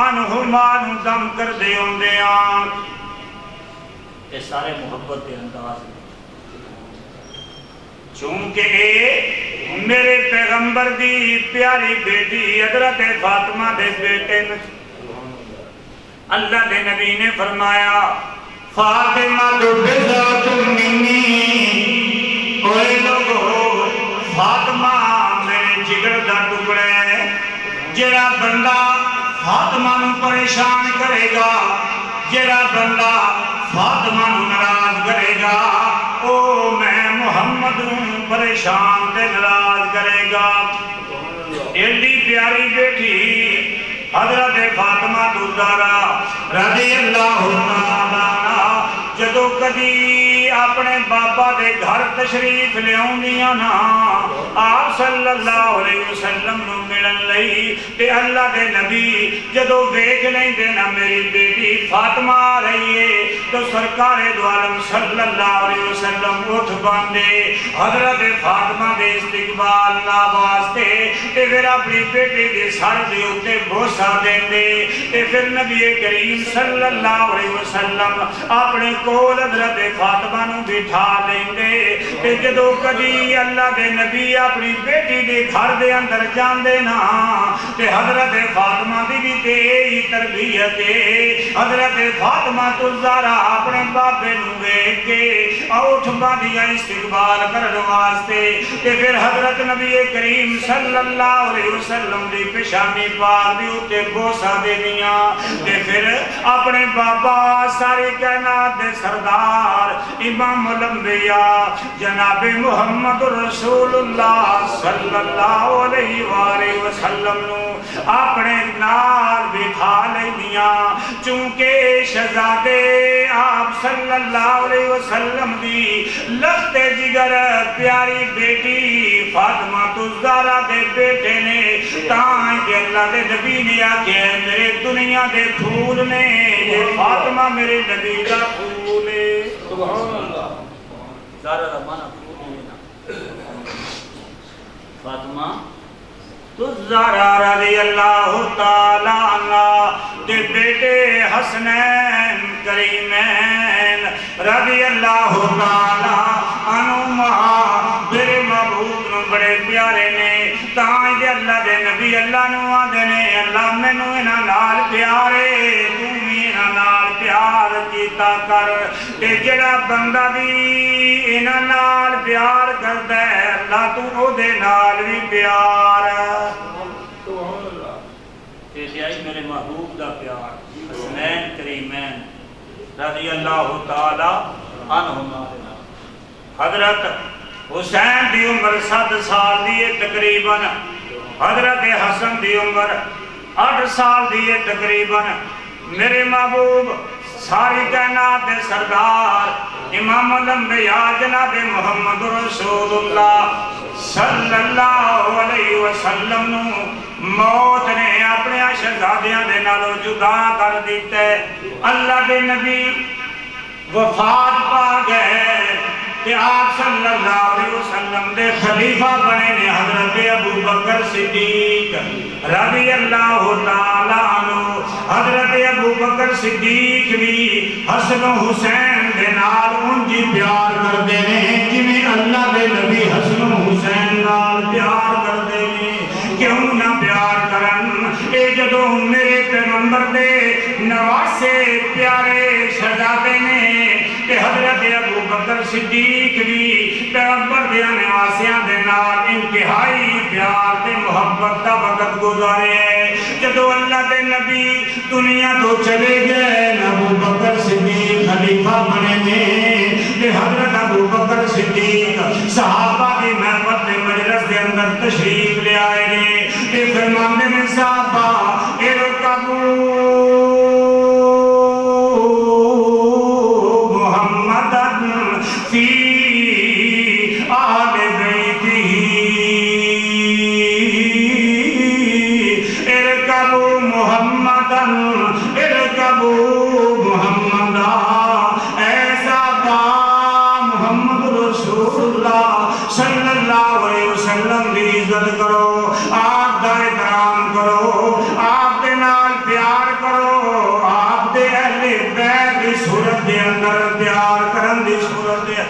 عنہما نو دم کر دے ہوندے آن اے سارے محبت دے انداز چونکہ اے میرے پیغمبر دی پیاری بیٹی حضرت فاطمہ دے بیٹے اللہ دے نبی نے فرمایا فاطمہ تو بذات منی اوے لوگو فاطمہ میرے جگر دا ٹکڑا ہے جڑا بندہ فاطمہ نو پریشان کرے گا جڑا بندہ فاطمہ نو ناراض کرے گا او میں محمد نو پریشان تے ناراض کرے گا ایڈی پیاری بیٹی حضرت فاطمہ الزہرا رضی اللہ عنہا جدو کدی اپنے بابا دے گھر تشریف لے آؤندیاں نا آپ صلی اللہ علیہ وسلم نو ملن لئی تے اللہ دے نبی جدو ویکھ لیندے نا میری بیٹی فاطمہ آ رہی ہے تو سرکار دو عالم صلی اللہ علیہ وسلم اٹھ باندے حضرت فاطمہ دے استقبال لا واسطے تے پھر اپنی بیٹی دے سر دے اوتے بوسا دیندے تے پھر نبی کریم صلی اللہ علیہ وسلم اپنے کول حضرت فاطمہ نو بٹھا لیندے تے جدو کدی اللہ دے نبی اپنی بیٹی دے گھر دے اندر جاندے نا تے حضرت فاطمہ دی بھی تے ہی تربیت حضرت فاطمہ الزہرا اپنے بابے نو ویکھ کے اٹھ باندیا استقبال کرن واسطے تے پھر حضرت نبی کریم صلی اللہ علیہ وسلم دی پیشانی پاک دی اوتے بوسا دینیاں تے پھر اپنے بابا ساری کائنات دے سردار امام الانبیاء جناب محمد رسول اللہ صلی اللہ علیہ وآلہ وسلم نو اپنے نال بٹھا لیندیاں چونکہ شہزادے آپ صلی اللہ علیہ وسلم دی لخت جگر پیاری بیٹی فاطمہ الزہرا دے بیٹے نے تاں کہ اللہ دے نبی نے آکھے میرے دنیا دے پھول نے یہ فاطمہ میرے نبی دا پھول ہے سبحان اللہ زہرا دا معنی پھول ہے فاطمہ الزہرا رضی اللہ تعالی عنہ دے بیٹے حسنین کریمین رضی اللہ تعالی عنہما میرے محبوب نو بڑے پیارے نے تاں دے اللہ دے نبی اللہ نو آدھے نے اللہ میں نو انہاں نال پیارے تو بھی انہاں نال پیار پیار کیتا کر تے جڑا بندہ بھی انہاں نال پیار کردا ہے اللہ تو او دے نال بھی پیار تے آئی میرے محبوب دا پیار حسنین کریمین رضی اللہ تعالی عنہما حضرت حسین دی عمر 7 سال دی تقریباً حضرت حسن دی عمر 8 سال دی تقریباً میرے محبوب ساری کائنات دے سردار امام الانبیاء جناب محمد رسول اللہ صلی اللہ علیہ وسلم موت نے اپنے شہزادیاں دے نالوں جدا کر دیتے اللہ دے نبی وفات پا گئے کہ آپ صلی اللہ علیہ وسلم دے خلیفہ بنے نے حضرت ابو بکر صدیق رضی اللہ تعالیٰ عنہ حضرت ابو بکر صدیق بھی حسن و حسین دے نال انجی پیار کر دینے جنہیں اللہ دے نبی حسن و حسین نال پیار کر دینے کیوں نہ پیار کرن اے جدو میرے پیغمبر دے نواسے پیارے شہزادے نے کہ حضرت ابو بکر صدیق بھی پیغمبر دے نواسیاں دے نال انتہائی پیار تے محبت دا وقت گزارے جدو اللہ دے نبی دنیا تو چلے گئے ابو بکر صدیق خلیفہ بنے نے کہ حضرت ابو بکر صدیق صحابہ کی محبت دے مجلس دے اندر تشریف لے آئے نے کہ فرماندے میں صحابہ ارکبو محمدن فی آل بیتہ ارکبو محمدن ارکبو محمدہ ایسا با محمد رسول اللہ صلی اللہ علیہ وسلم دی عزت کرو آپ دا احترام کرو آپ دے نال پیار کرو آپ دے اہل بیت دی صورت دے اندر پیار کرن دی صورت دے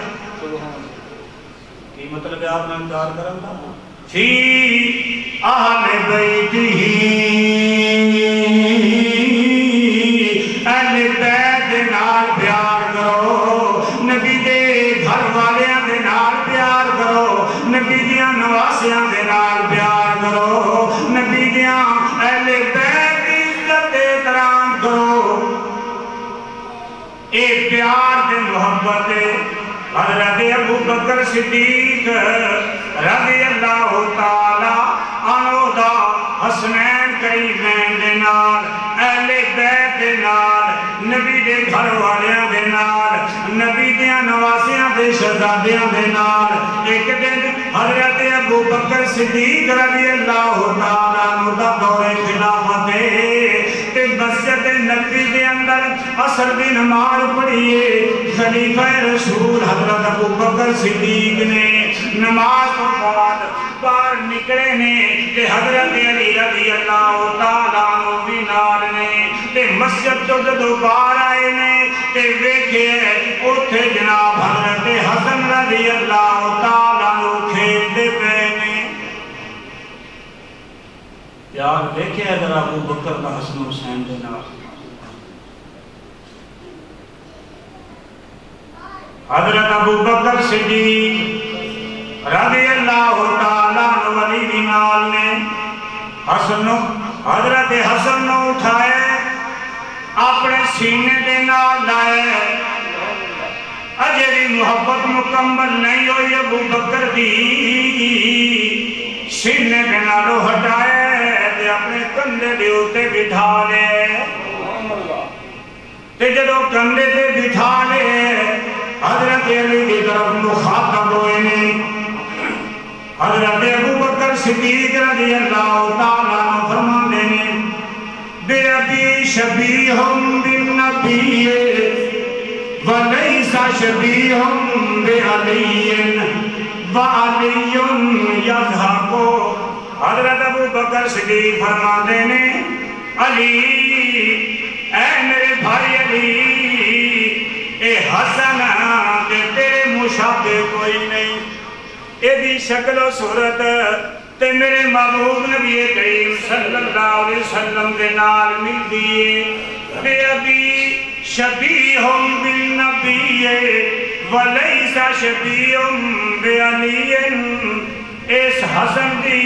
کی مطلب ہے آپ نے پیار کرن دا فی اہل بیتہ اہل بیت دے نال پیار کرو نبی دے گھر والیاں دے نال پیار کرو نبی دیاں نواسیاں دے نال پیار کرو نبی دیاں اہل بیت دی عزت احترام کرو اے پیار دے محبت حضرت ابو بکر صدیق رضی اللہ تعالی عنہ دا حسنین کریمین دے نال اہل بیت دے نال نبی دے گھر والیاں دے نال نبی دیاں نواسیاں دے شہزادیاں دے نال ایک دن حضرت ابو بکر صدیق رضی اللہ تعالی عنہ دا دور خلافت تے مسجد نبی دے اندر عصر دی نماز پڑھیے خلیفہ رسول حضرت ابو بکر صدیق نے نماز کو بعد باہر نکلے نے کہ حضرت علی رضی اللہ تعالیٰ عنہ بھی نال نے تے مسجد تو جدو باہر آئے نے تے ویکھے اوتھے جناب حضرت حسن رضی اللہ تعالیٰ عنہ کھیلتے پے نے پیار دیکھے اگر ابو بکر کا حسن حسین دے نال حضرت ابو بکر صدیق رضی اللہ تعالیٰ عنہ ولی نال نے حضرت حسن نو اٹھائے اپنے سینے دے نال لائے اجے بھی محبت مکمل نہیں ہوئی ابو بکر دی سینے دے نالوں ہٹائے تے اپنے کندھے دے اوتے بٹھا لے تے جدوں کندھے تے بٹھا لے حضرت علی کی طرف مخاطب ہوئے نے حضرت ابو بکر صدیق رضی اللہ تعالیٰ عنہ فرماندے نے بے ابی شبیہم بالنبی ولیسا شبیہم بے علی وعلی یضحکو حضرت ابو بکر صدیق فرماندے نے علی اے میرے بھائی علی اے حسن کہ تیرے مشابہ کوئی نہیں اے دی شکل و صورت تے میرے محبوب نبی کریم صلی اللہ علیہ وسلم دے نال مل دیئے بے ابی شبیہ بالنبی ولیس شبیہ بعلی اس حسن دی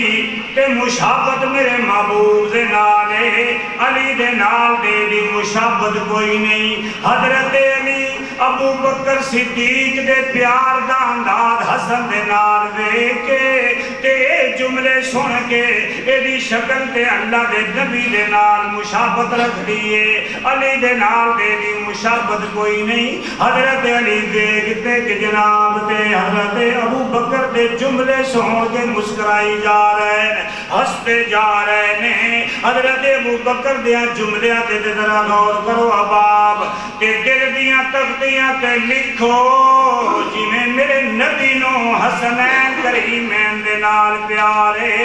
تے مشابت میرے محبوب دے نال ہے علی دے نال دی مشابت کوئی نہیں حضرت علی ابو بکر صدیق دے پیار دا انداز حسن دے نال ویکھ کے تے جملے سن کے ایدی شکل تے اللہ دے نبی دے نال مشابت رکھ دیئے علی دے نال دی مشابت کوئی نہیں حضرت علی دیکھتے کہ جناب تے حضرت ابو بکر دے جملے سن کے مسکرائی جا رہے ہیں ہستے جا رہے ہیں حضرت ابو بکر دیا جملیاں تے ذرا غور کرو احباب کہ دل دیاں تختیاں تے لکھو جی میں میرے نبی نو حسنین کریمین دے نال پیارے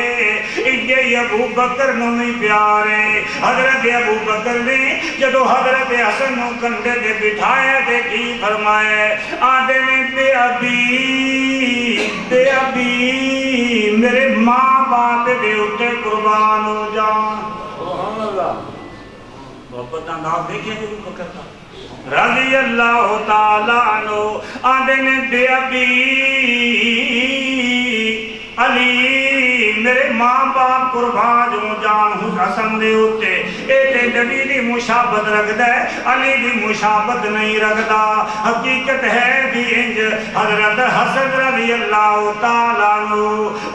یہ ابو بکر نو بھی پیارے حضرت ابو بکر نے جدو حضرت حسن نو کندھے دے بٹھایا تے کی فرمائے آدھے میں بے ابی میرے ماں باپ دے اٹھے قربان ہو جان سبحان اللہ محبت انداز دیکھیں ابو بکر کا رضی اللہ تعالیٰ عنہ آدھے میں بے ابی علی میرے ماں باپ قربان جو جان حسن دے اٹھے ایتے نبی دی مشابت رکھ دے علی دی مشابت نہیں رکھ دا حقیقت ہے بھی انج حضرت حسن رضی اللہ تعالیٰ عنہ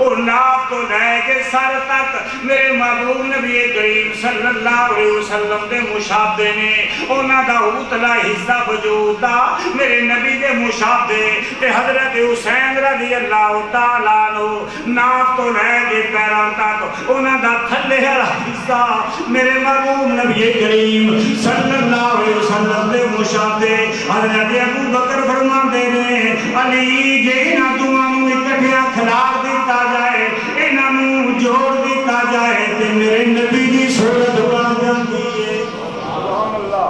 اور ناف تو لے کے سر تک میرے محبوب نبی کریم صلی اللہ علیہ وسلم دے مشابے نے اونا دا اتلا حصہ وجود دا میرے نبی دے مشابے تے حضرت حسین رضی اللہ تعالیٰ عنہ ناف تو لے کے پیران تک اونا دا تھلے حصہ میرے محبوب نبی کریم صلی اللہ علیہ وسلم دے مشابے حضرت ابو بکر فرمان دے نے علی جے نہ دوانو اکٹھیا کھلار دیتا جائے انہوں جوڑ دیتا جائے تے میرے نبی دی صورت بنا جاتی ہے سبحان اللہ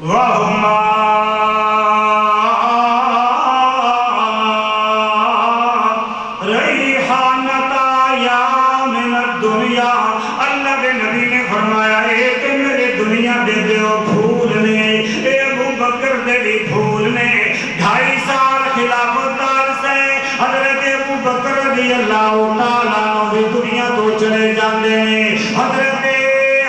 وَهُمَا اللہ تعالیٰ بھی دنیا تو چلے جاندے ہیں حضرت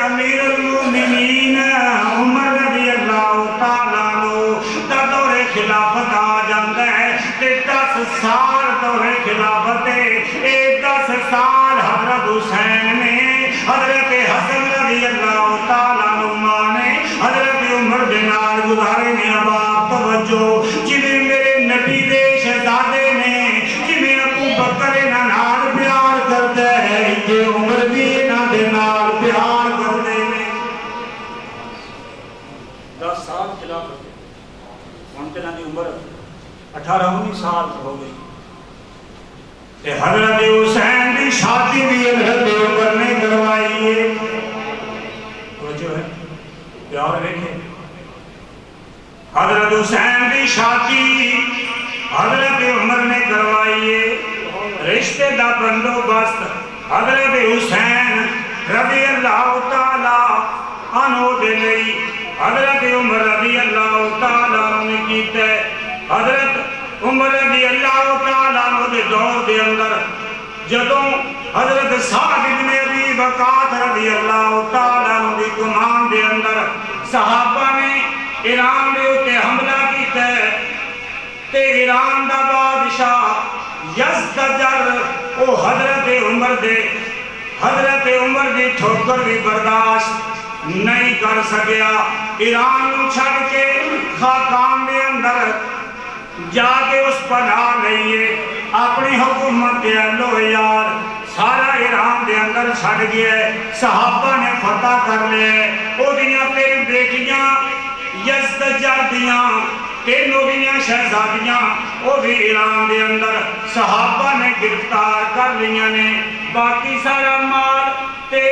امیر المومنین عمر رضی اللہ تعالیٰ دا دور خلافت آ جاندے ہیں 10 سال دور خلافت ہے 10 سال حضرت حسین نے حضرت حسن رضی اللہ تعالیٰ نے حضرت عمر دینار گزارے نے اب توجہ جنہیں میرے نبی دے شہزادے نے جنہیں ابو بکر نال پیار کرتے ہیں یہ عمر بھی نال پیار کرتے ہیں 10 سال خلافت ان کے نام عمر 18-19 سال ہو گئی کہ حضرت حسین کی شادی بھی حضرت عمر نے کروائی ہے توجہ ہے پیار دیکھیں حضرت حسین کی شادی حضرت عمر نے کروائی ہے رشتے دا بندوبست حضرت حسین رضی اللہ تعالیٰ عنہ دے لئی حضرت عمر رضی اللہ تعالیٰ عنہ نے کیتے حضرت عمر رضی اللہ تعالیٰ عنہ دے دور دے اندر جدوں حضرت سعد بن ابی وقاص رضی اللہ تعالیٰ عنہ دی کمان دے اندر صحابہ نے ایران دے اتے حملہ کیتے تے ایران دا بادشاہ یزدجر او حضرت عمر دی ٹھوکر بھی برداشت نہیں کر سکیا ایران چھڑ کے خاقان دے اندر جا کے اس پناہ لئیے اپنی حکومت دے لو یار سارا ایران دے اندر چھڑ گیا صحابہ نے فتح کر لے او دیاں تیری بیٹیاں یزدجر دیاں تینوں دیاں شہزادیاں وہ بھی ایران دے اندر صحابہ نے گرفتار کر لیاں نے باقی سارا مال تے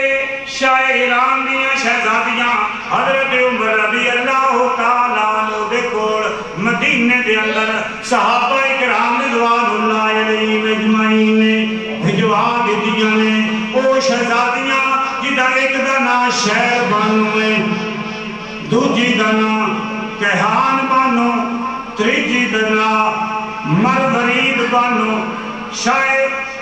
شاہ ایران دیاں شہزادیاں حضرت عمر رضی اللہ تعالیٰ عنہ دے کول مدینے دے اندر صحابہ اکرام رضوان اللہ علیہ اجمعین نے بھجوا دیاں نے وہ شہزادیاں جدا ایک دا نا شہر بانو ہے دوجے دا نام کیہان بانو، تریجی دا نام مرورید بانو، شاہ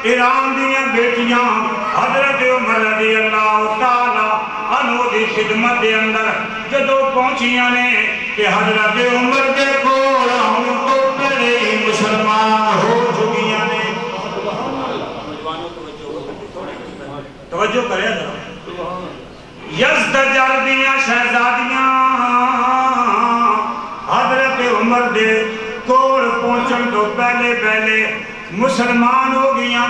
ایران دیاں بیٹیاں حضرت عمر رضی اللہ تعالی عنہ دی خدمت دے اندر جدو پہنچیاں نے کہ حضرت عمر دے کول ہم تو پہلے مسلمان ہو چکیاں نے. توجہ کرے ذرا. یزدجر دیاں شہزادیاں حضرت عمر دے کول پہنچن تو پہلے مسلمان ہو گیاں،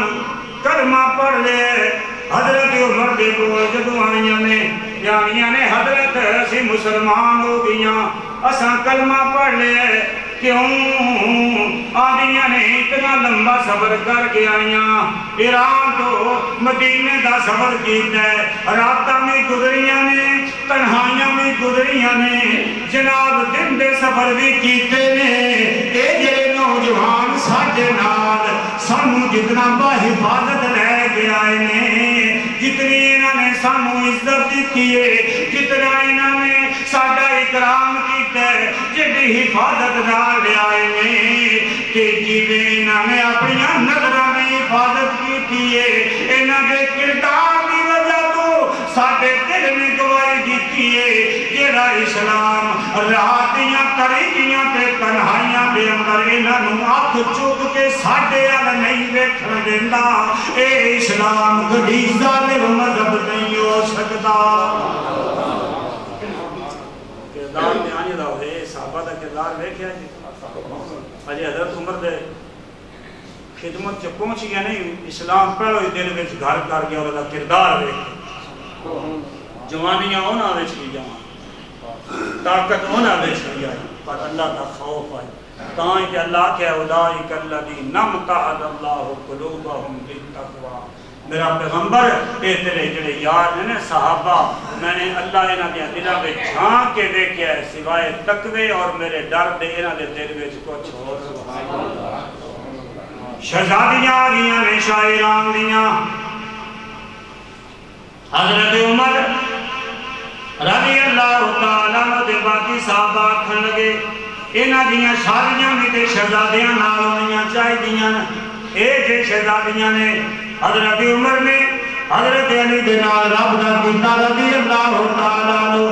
کلمہ پڑھ لے. حضرت عمر دے کول جدو آئیاں نے حضرت اسی مسلمان ہو گیاں، اساں کلمہ پڑھ لے. کیوں آدیاں نے اتنا لمبا سفر کر کے آئیاں، ایران تو مدینے دا سفر کیتا ہے، راتاں میں گزریاں نے، تنہائیاں میں گزریاں نے، جناب دن دے سفر بھی کیتے نے. اے جڑے نوجوان ساڈے نال سانو جتنا با حفاظت لے کے آئے نے، جتنی انہاں نے سانو عزت دیتی ہے، جتنا انہاں نے ساڈا اکرام کیتا ہے، جڑی حفاظت نال لے آئے نے، کہ جویں انہاں نے اپنی نظراں دی حفاظت کیتی ہے، انہاں دے کردار دی وجہ تو ساڈے دل نے گواہی دیتی ہے. جڑا اسلام رات دیاں تاریکیاں تے تنہائیاں دے اندر انہاں نوں اکھ چک کے ساڈے ول نہیں ویکھن دیندا، اے اسلام کبھی ظالم مذہب نہیں ہو سکتا. کردار بیان دا ہوئے صحابہ دا کردار ویکھیا جی. اجے حضرت عمر دے خدمت چ پہنچ گیا نہیں، اسلام پہلو ہی دل وچ گھر کر گیا، اور دا کردار ویکھ جوانیاں انہاں وچ کی جوان، طاقت انہاں وچ کی آئی، پر اللہ دا خوف آئی. تاں کہ اللہ کہ اولئک الذین امتحن اللہ قلوبہم بالتقوی. میرا پیغمبر اے تیرے جڑے یار نے صحابہ، میں نے اللہ انہاں دے دلاں وچ جھانک کے دیکھیا ہے، سوائے تقوی اور میرے ڈر دے انہاں دے دل وچ کچھ اور. سبحان اللہ. شہزادیاں آ گئیاں نے شاعران دیاں. حضرت عمر رضی اللہ تعالیٰ عنہ دے باقی صحابہ آکھن لگے انہاں دیاں شادیاں بھی تے شہزادیاں نال ہونیاں چاہیدیاں. اے جے شہزادیاں نے حضرت عمر نے حضرت علی دے نال رب دا کیتا رضی اللہ تعالیٰ عنہ.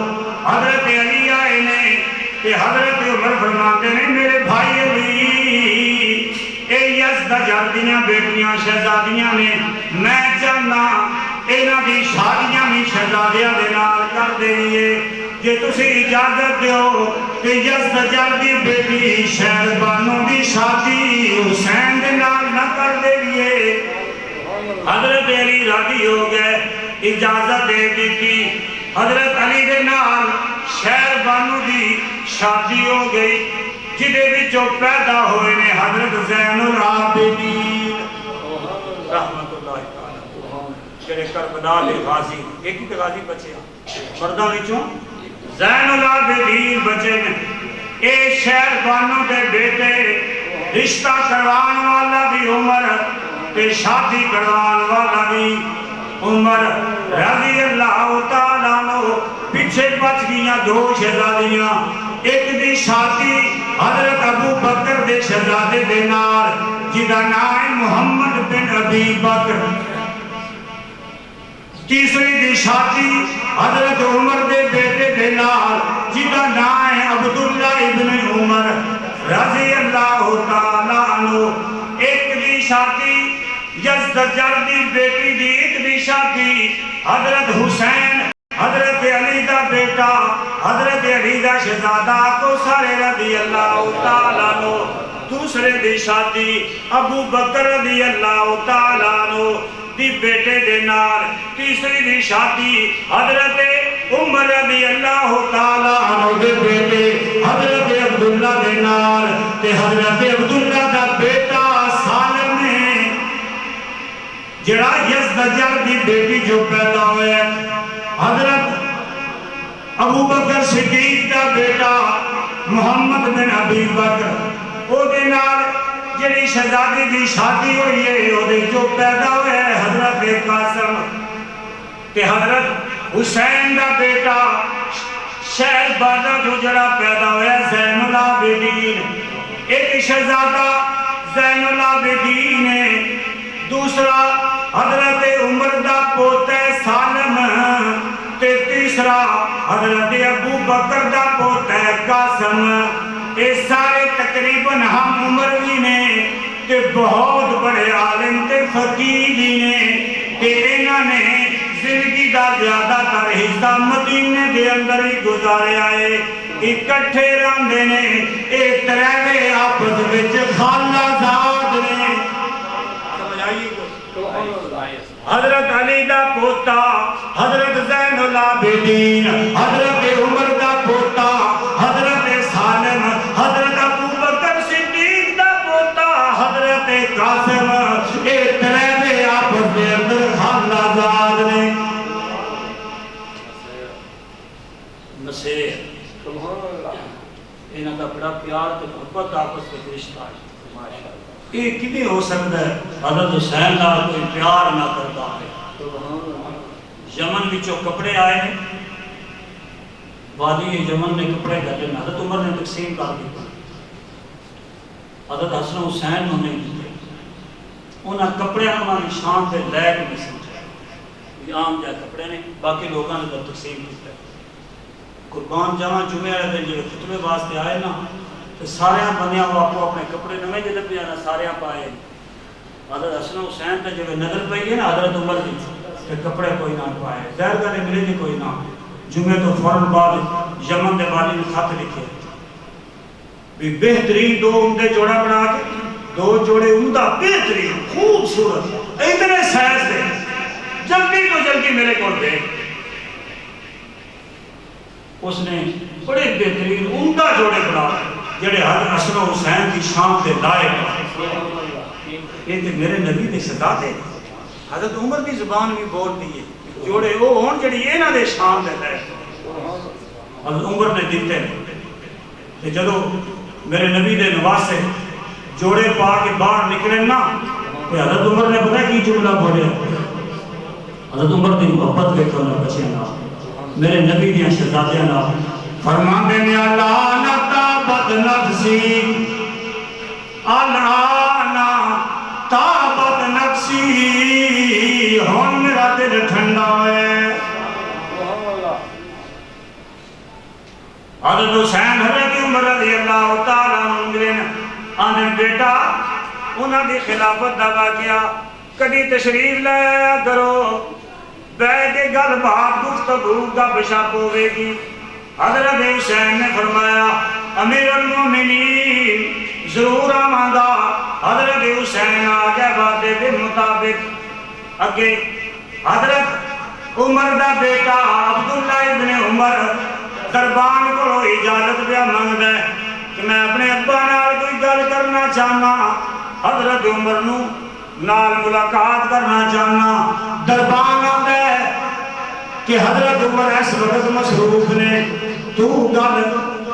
حضرت علی آئے نے کہ حضرت عمر فرماتے نے میرے بھائی علی، اے یزدجر دیاں بیٹیاں شہزادیاں نے، میں چاہنا انہاں دی شادیاں بھی شہزادیاں دے نال کر دئیے. جے تسی اجازت دیو کہ یزدجر دی بیٹی شہر بانو دی شادی حسین دے نال نہ کر دئیے. حضرت علی راضی ہو گئے، اجازت دے دیتی. حضرت علی دے نال شہر بانو دی شادی ہو گئی، جدے وچوں پیدا ہوئے نے حضرت زین العابدین رحمت اللہ تعالی، جڑے کربلا دے غازی، ایک ہی غازی بچے مرداں وچوں زین العابدین بچے نے. اے شہر بانو دے بیٹے رشتہ کروان والا بھی عمر تے شادی کروان والا بھی عمر رضی اللہ تعالیٰ عنہ. پیچھے بچ گئیاں دو شہزادیاں، ایک دی شادی حضرت ابو بکر دے شہزادے دے نال جدا نام محمد بن ابی بکر. تیسری دی شادی حضرت عمر دے بیٹے دے نال جدا نام عبداللہ ابن عمر رضی اللہ تعالیٰ عنہ. ایک دی شادی یزدجر دی بیٹی دی، ایک دی شادی حضرت حسین حضرت علی دا بیٹا حضرت علی دا شہزادہ کو سارے رضی اللہ تعالیٰ عنہ. دوسرے دی شادی ابو بکر رضی اللہ تعالیٰ عنہ دی بیٹے دے نال. تیسری دی شادی حضرت عمر رضی اللہ تعالیٰ عنہ دے بیٹے حضرت عبداللہ دے نال. تے حضرت عبداللہ دا بیٹا سالم نے جڑا یزدجر دی بیٹی جو پیدا ہوئے حضرت ابو بکر صدیق دا بیٹا محمد بن ابی بکر، او دے نال جڑی شہزادی دی شادی ہوئی ہے او دے جو پیدا ہوئے حضرت قاسم تے حضرت حسین دا بیٹا شہر بادہ جو جڑا پیدا ہویا زین العابدین، ایک شہزادہ زین العابدین ہے، دوسرا حضرت عمر دا پوتے سالم، تے تیسرا حضرت ابو بکر دا پوتے قاسم۔ اے سارے تقریباً ہم عمر بھی نے تے بہت بڑے عالم تے فقیہ بھی نے، تے انہاں نے زندگی دا زیادہ تر حصہ مدینے دے اندر ہی گزارے آئے، اکٹھے رہندے نے، اے تریوے آپس وچ خالہ زاد نے۔ سمجھ آئی حضرت علی دا پوتا حضرت زین العابدین، حضرت عمر دا پوتا حضرت سالم، حضرت ابو بکر صدیق دا پوتا حضرت قاسم، اے تریوے آپس دے اندر خالہ زاد نے۔ مسیح انہاں دا بڑا پیار تے محبت آپس وچ رشتہ ہے۔ یہ کدی ہو سکتا ہے حضرت حسین نال کوئی پیار نہ کرتا ہے؟ یمن وچوں کپڑے آئے ہیں، وادی یمن نے کپڑے گھٹے میں حضرت عمر نے تقسیم کر دی، حضرت حسن حسین نے نہیں دیتے، انہاں کپڑے ہماری شان سے لے کے نہیں سمجھا، یہ عام جائے کپڑے نے، باقی لوگوں نے تو تقسیم کیا۔ قربان جاواں جمعے والے دن جو خطبے واسطے آئے نا، تو سارے بندیاں وہ اپنے کپڑے نویں جدے پہ آنا سارے پائے۔ حضرت حسن حسین تے جو نظر پئی ہے نا حضرت عمر دی تے کپڑے کوئی نہ پائے، ظاہر کرے ملے جی کوئی نہ۔ جمعے تو فوراً بعد یمن دے والی نے خط لکھے بھی بہترین دو عمدے جوڑا بنا کے، دو جوڑے عمدہ بہترین خوبصورت اتنے سائز دے، جلدی تو جلدی میرے کو دے۔ اس نے بڑے بہترین عمدہ جوڑے بنا جڑے حضرت حسن حسین کی شان دے لائق، یہ تے میرے نبی دے صدا دے۔ حضرت عمر دی زبان بھی بول دی ہے جوڑے وہ ہون جڑی انہاں دے شان دے لائق حضرت عمر نے دیتے تے جدو میرے نبی دے نواسے جوڑے پا کے باہر نکلے نا، تو حضرت عمر نے پتہ کی جملہ بولے، حضرت عمر دی محبت دیکھو نا بچے نا میرے نبی دیاں شہزادیاں نا، فرماندے نے اللہ تابت نفسی الانا تابت نفسی، ہون میرا دل ٹھنڈا ہے۔ حضرت حسین حضرت عمر رضی اللہ تعالیٰ عنہ آنے بیٹا انہاں دی خلافت دا واقعہ کدی تشریف لے آیا کرو، بیٹھ کے گل بات گفتگو گپ شپ ہوے گی۔ حضرت حسین نے فرمایا امیر المومنین ضرور آواں گا۔ حضرت حسین آ گئے وعدے دے مطابق۔ اگے حضرت عمر دا بیٹا عبداللہ ابن عمر دربان کو اجازت پہ منگدا ہے کہ میں اپنے ابا نال کوئی گل کرنا چاہنا، حضرت عمر نو نال ملاقات کرنا چاہنا۔ دربان آتا ہے کہ حضرت عمر اس وقت مصروف نے، تو گل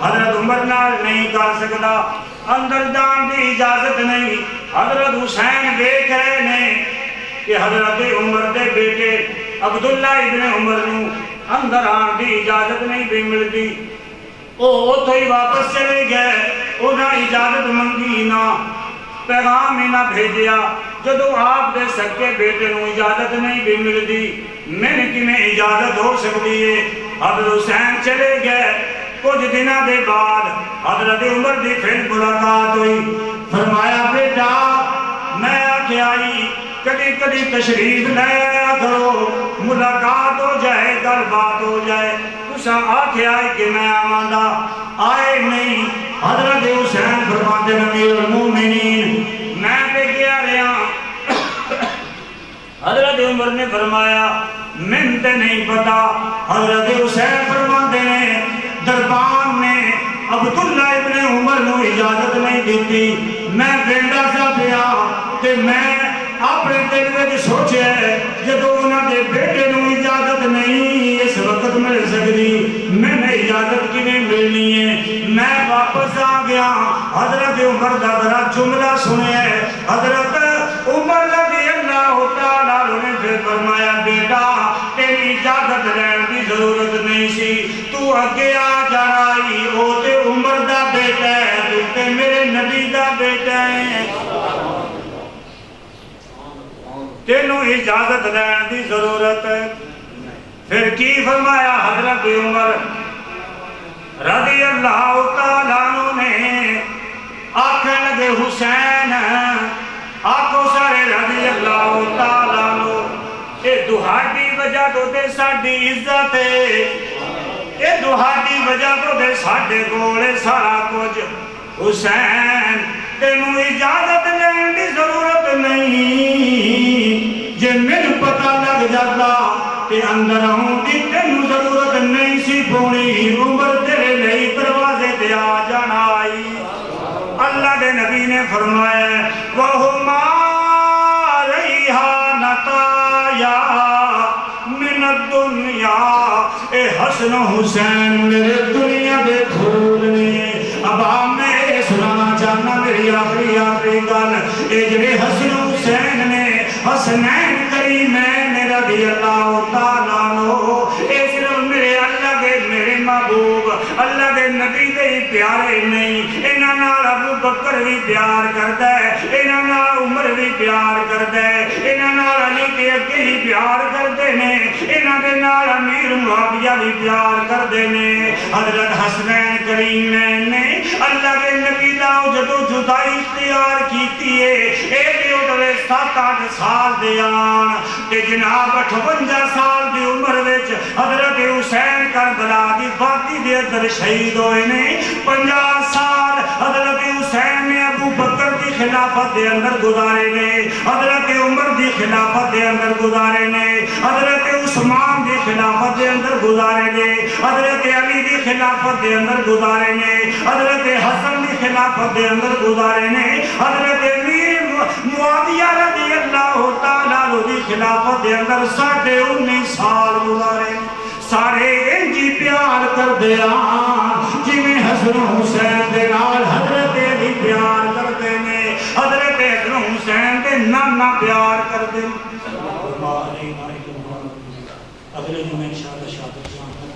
حضرت عمر نال نہیں کر سکتا، اندر جان دی اجازت نہیں۔ حضرت حسین دیکھ رہے نے کہ حضرت عمر دے بیٹے عبداللہ ابن عمر نو اندر آن دی اجازت نہیں بھی ملتی، وہ تو ہی واپس چلے گئے، انہاں اجازت منگی نہ، پیغام ہی نہ بھیجیا۔ جدو آپ دے سکے بیٹے نو اجازت نہیں بھی ملتی، میں نے کمیں اجازت ہو سکتی ہے؟ حضرت حسین چلے گئے۔ کچھ دنہ دے بعد حضرت عمر دی پھر ملاقات ہوئی، فرمایا بیٹا میں آکے آئی کدی کدی تشریف لے آیا کرو، ملاقات ہو جائے گل بات ہو جائے، تسا آکے آئی کہ میں آماندہ آئے نہیں۔ حضرت حسین فرماتے امیر المومنین میں پہ گیا رہا۔ حضرت عمر نے فرمایا من تے نہیں پتا۔ حضرت حسین فرماتے ہیں دربان نے عبداللہ ابن عمر نو اجازت نہیں دیتی، میں پینڈا سا پیا کہ میں اپنے دل میں سوچے جدو انہوں نے بیٹے نو اجازت نہیں اس وقت مل سکتی، میں نے اجازت کی نہیں ملنی ہے، میں واپس آ گیا۔ حضرت عمر دا ذرا جملہ سنے، حضرت عمر رضی اللہ تعالیٰ نے پھر فرمایا بیٹا تیری اجازت لینے کی ضرورت نہیں سی، تو اگے آ جائی او تے عمر دا بیٹا ہے تو تے میرے نبی دا بیٹا ہے تینوں اجازت لین دی ضرورت ہے پھر کی فرمایا حضرت عمر رضی اللہ تعالیٰ عنہ نے آکھنے لگے حسین آکھو سارے رضی اللہ تعالیٰ عنہ اے دہاڑی وجہ تو دے ساڑی عزت ہے اے دہاڑی وجہ تو دے ساڑے گولے سارا کچھ حسین تینوں اجازت لین دی ضرورت نہیں جے مل پتہ لگ جاتا تے اندر ہوں دی تینوں ضرورت نہیں سی پونی عمر تیرے لئی دروازے تے آ جانا آئی اللہ دے نبی نے فرمایا وَهُمَا رَيْحَانَتَايَا مِنَ الدُّنْيَا اے حسن و حسین میرے دنیا دے پھول نے اب میں سنانا چاہنا میری آخری گل اے جڑے حسن و حسین نے حسنین کریمین رضی اللہ تعالیٰ عنہ اے صرف میرے اللہ کے میرے محبوب اللہ کے نبی دے پیارے نہیں انہاں نال ابو بکر بھی پیار کردا ہے انہاں نال عمر بھی پیار کردا ہے انہاں نال علی کے اگے ہی پیار کردے نے انہاں دے نال امیر معاویہ بھی پیار کردے نے حضرت حسنین کریمین نے اللہ کے نبی دا جدو جدائی اختیار کیتی ہے اے دیو دوے 7-8 سال دے آن تے جناب 58 سال دی عمر وچ حضرت حسین کربلا دی وادی دے اندر شہید ہوئے نے 50 سال حضرت حسین نے ابو بکر دی خلافت دے اندر گزارے نے حضرت عمر دی خلافت دے اندر گزارے نے حضرت عثمان دی خلافت دے اندر گزارے نے حضرت علی دی خلافت دے اندر گزارے نے حضرت حسن دی خلافت دے اندر گزارے نے حضرت امیر معاویہ رضی اللہ تعالیٰ دی خلافت دے اندر 19.5 سال گزارے سارے انجی پیار کر دیا جی میں حسن حسین دے نال حضرت علی پیار کر دینے حضرت حسن حسین دے نانا پیار کر دینے اگلے جو میں انشاءاللہ شاہد